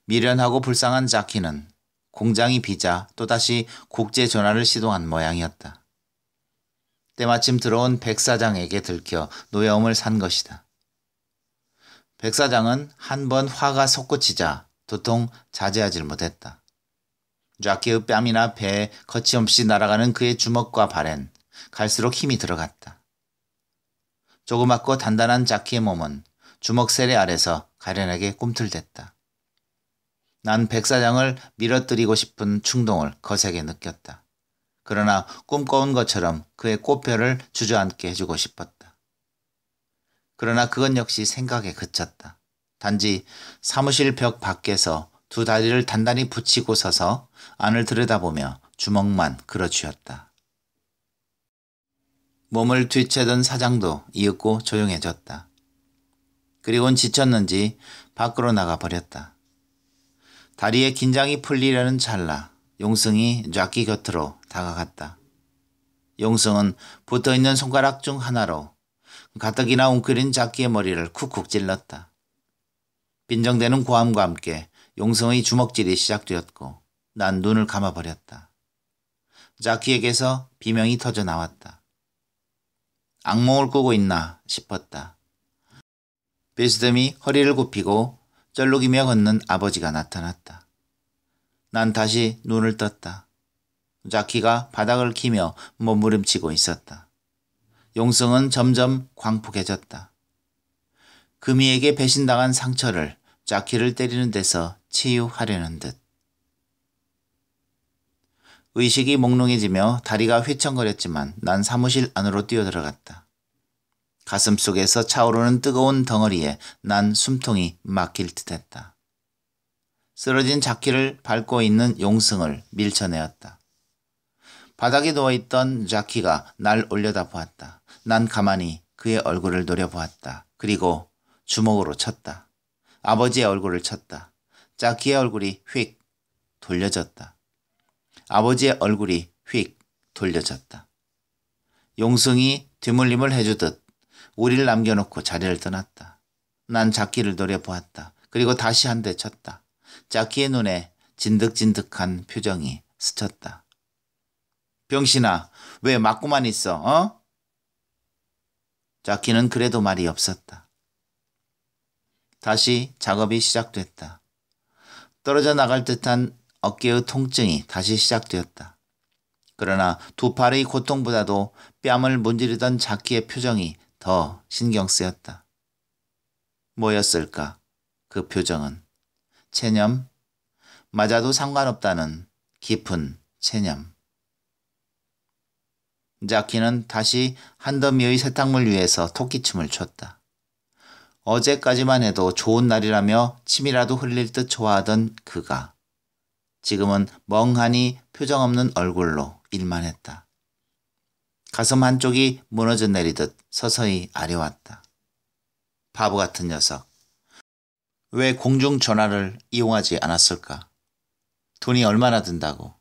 미련하고 불쌍한 자키는 공장이 비자 또다시 국제전화를 시도한 모양이었다. 때마침 들어온 백 사장에게 들켜 노여움을 산 것이다. 백 사장은 한 번 화가 솟구치자 도통 자제하지 못했다. 자키의 뺨이나 배에 거침없이 날아가는 그의 주먹과 발엔 갈수록 힘이 들어갔다. 조그맣고 단단한 자키의 몸은 주먹 세례 아래서 가련하게 꿈틀댔다. 난 백 사장을 밀어뜨리고 싶은 충동을 거세게 느꼈다. 그러나 꿈꿔온 것처럼 그의 꽃뼈를 주저앉게 해주고 싶었다. 그러나 그건 역시 생각에 그쳤다. 단지 사무실 벽 밖에서 두 다리를 단단히 붙이고 서서 안을 들여다보며 주먹만 그려쥐었다. 몸을 뒤채던 사장도 이윽고 조용해졌다. 그리고는 지쳤는지 밖으로 나가버렸다. 다리에 긴장이 풀리려는 찰나 용승이 자키 곁으로 다가갔다. 용승은 붙어있는 손가락 중 하나로 가뜩이나 웅크린 자키의 머리를 쿡쿡 찔렀다. 빈정대는 고함과 함께 용승의 주먹질이 시작되었고 난 눈을 감아버렸다. 자키에게서 비명이 터져 나왔다. 악몽을 꾸고 있나 싶었다. 비스듬히 허리를 굽히고 쩔룩이며 걷는 아버지가 나타났다. 난 다시 눈을 떴다. 자키가 바닥을 키며 몸부림치고 있었다. 용승은 점점 광폭해졌다. 금이에게 배신당한 상처를 자키를 때리는 데서 치유하려는 듯. 의식이 몽롱해지며 다리가 휘청거렸지만 난 사무실 안으로 뛰어들어갔다. 가슴속에서 차오르는 뜨거운 덩어리에 난 숨통이 막힐 듯했다. 쓰러진 자키를 밟고 있는 용승을 밀쳐내었다. 바닥에 누워있던 자키가 날 올려다보았다. 난 가만히 그의 얼굴을 노려보았다. 그리고 주먹으로 쳤다. 아버지의 얼굴을 쳤다. 자키의 얼굴이 휙 돌려졌다. 아버지의 얼굴이 휙 돌려졌다. 용승이 뒤물림을 해주듯 우리를 남겨놓고 자리를 떠났다. 난 자키를 노려보았다. 그리고 다시 한 대 쳤다. 자키의 눈에 진득진득한 표정이 스쳤다. 병신아, 왜 맞고만 있어, 어? 자키는 그래도 말이 없었다. 다시 작업이 시작됐다. 떨어져 나갈 듯한 어깨의 통증이 다시 시작되었다. 그러나 두 팔의 고통보다도 뺨을 문지르던 자키의 표정이 더 신경 쓰였다. 뭐였을까? 그 표정은. 체념? 맞아도 상관없다는 깊은 체념. 자키는 다시 한 더미의 세탁물 위에서 토끼춤을 췄다. 어제까지만 해도 좋은 날이라며 침이라도 흘릴 듯 좋아하던 그가 지금은 멍하니 표정 없는 얼굴로 일만 했다. 가슴 한쪽이 무너져 내리듯 서서히 아려왔다. 바보 같은 녀석. 왜 공중전화를 이용하지 않았을까? 돈이 얼마나 든다고.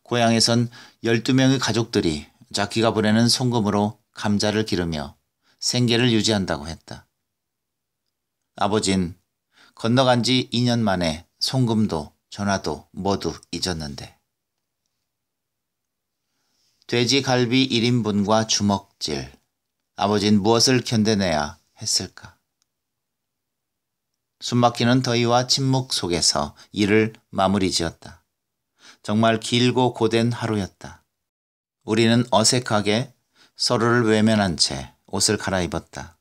고향에선 12명의 가족들이 자키가 보내는 송금으로 감자를 기르며 생계를 유지한다고 했다. 아버진 건너간 지 2년 만에 송금도 전화도 모두 잊었는데. 돼지갈비 1인분과 주먹질. 아버진 무엇을 견뎌내야 했을까? 숨막히는 더위와 침묵 속에서 일을 마무리 지었다. 정말 길고 고된 하루였다. 우리는 어색하게 서로를 외면한 채 옷을 갈아입었다.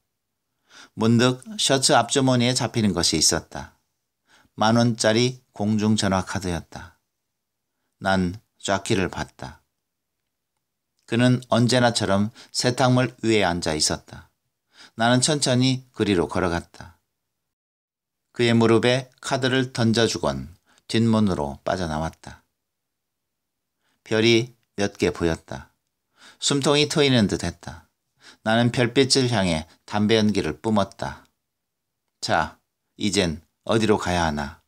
문득 셔츠 앞주머니에 잡히는 것이 있었다. 10,000원짜리 공중전화 카드였다. 난 자키를 봤다. 그는 언제나처럼 세탁물 위에 앉아 있었다. 나는 천천히 그리로 걸어갔다. 그의 무릎에 카드를 던져주곤 뒷문으로 빠져나왔다. 별이 몇 개 보였다. 숨통이 트이는 듯 했다. 나는 별빛을 향해 담배 연기를 뿜었다. 자, 이젠 어디로 가야 하나.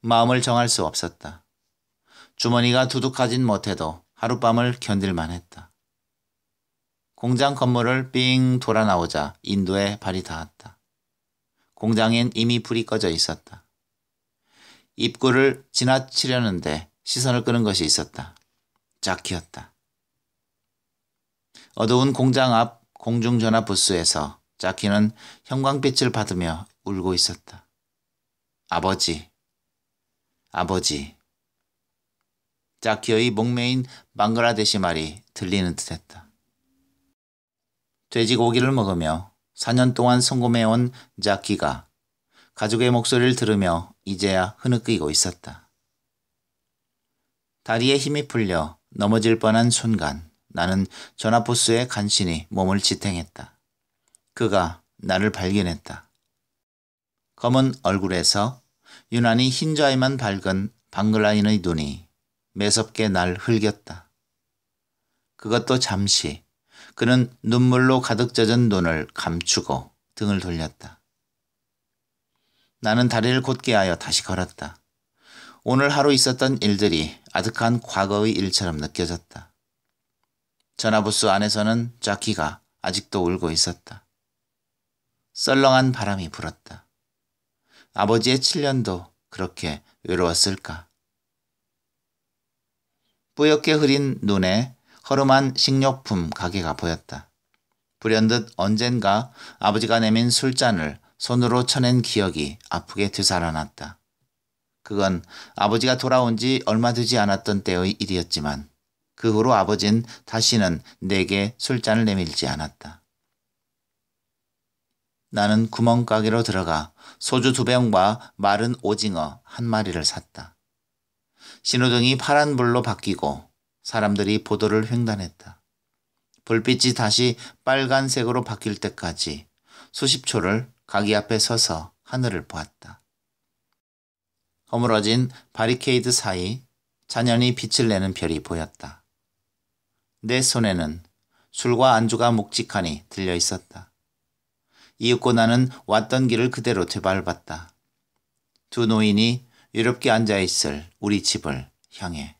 마음을 정할 수 없었다. 주머니가 두둑하진 못해도 하룻밤을 견딜만 했다. 공장 건물을 삥 돌아 나오자 인도에 발이 닿았다. 공장엔 이미 불이 꺼져 있었다. 입구를 지나치려는데 시선을 끄는 것이 있었다. 자키였다. 어두운 공장 앞 공중전화 부스에서 자키는 형광빛을 받으며 울고 있었다. 아버지, 아버지. 자키의 목매인 방글라데시 말이 들리는 듯했다. 돼지고기를 먹으며 4년 동안 송금해온 자키가 가족의 목소리를 들으며 이제야 흐느끼고 있었다. 다리에 힘이 풀려 넘어질 뻔한 순간 나는 전화부스에 간신히 몸을 지탱했다. 그가 나를 발견했다. 검은 얼굴에서 유난히 흰자위만 밝은 방글라인의 눈이 매섭게 날 흘겼다. 그것도 잠시. 그는 눈물로 가득 젖은 눈을 감추고 등을 돌렸다. 나는 다리를 곧게 하여 다시 걸었다. 오늘 하루 있었던 일들이 아득한 과거의 일처럼 느껴졌다. 전화부스 안에서는 자키가 아직도 울고 있었다. 썰렁한 바람이 불었다. 아버지의 7년도 그렇게 외로웠을까? 뿌옇게 흐린 눈에 허름한 식료품 가게가 보였다. 불현듯 언젠가 아버지가 내민 술잔을 손으로 쳐낸 기억이 아프게 되살아났다. 그건 아버지가 돌아온 지 얼마 되지 않았던 때의 일이었지만 그 후로 아버진 다시는 내게 술잔을 내밀지 않았다. 나는 구멍가게로 들어가 소주 2병과 마른 오징어 1마리를 샀다. 신호등이 파란불로 바뀌고 사람들이 보도를 횡단했다. 불빛이 다시 빨간색으로 바뀔 때까지 수십 초를 가게 앞에 서서 하늘을 보았다. 허물어진 바리케이드 사이 잔연히 빛을 내는 별이 보였다. 내 손에는 술과 안주가 묵직하니 들려 있었다. 이윽고 나는 왔던 길을 그대로 되밟았다. 두 노인이 외롭게 앉아있을 우리 집을 향해.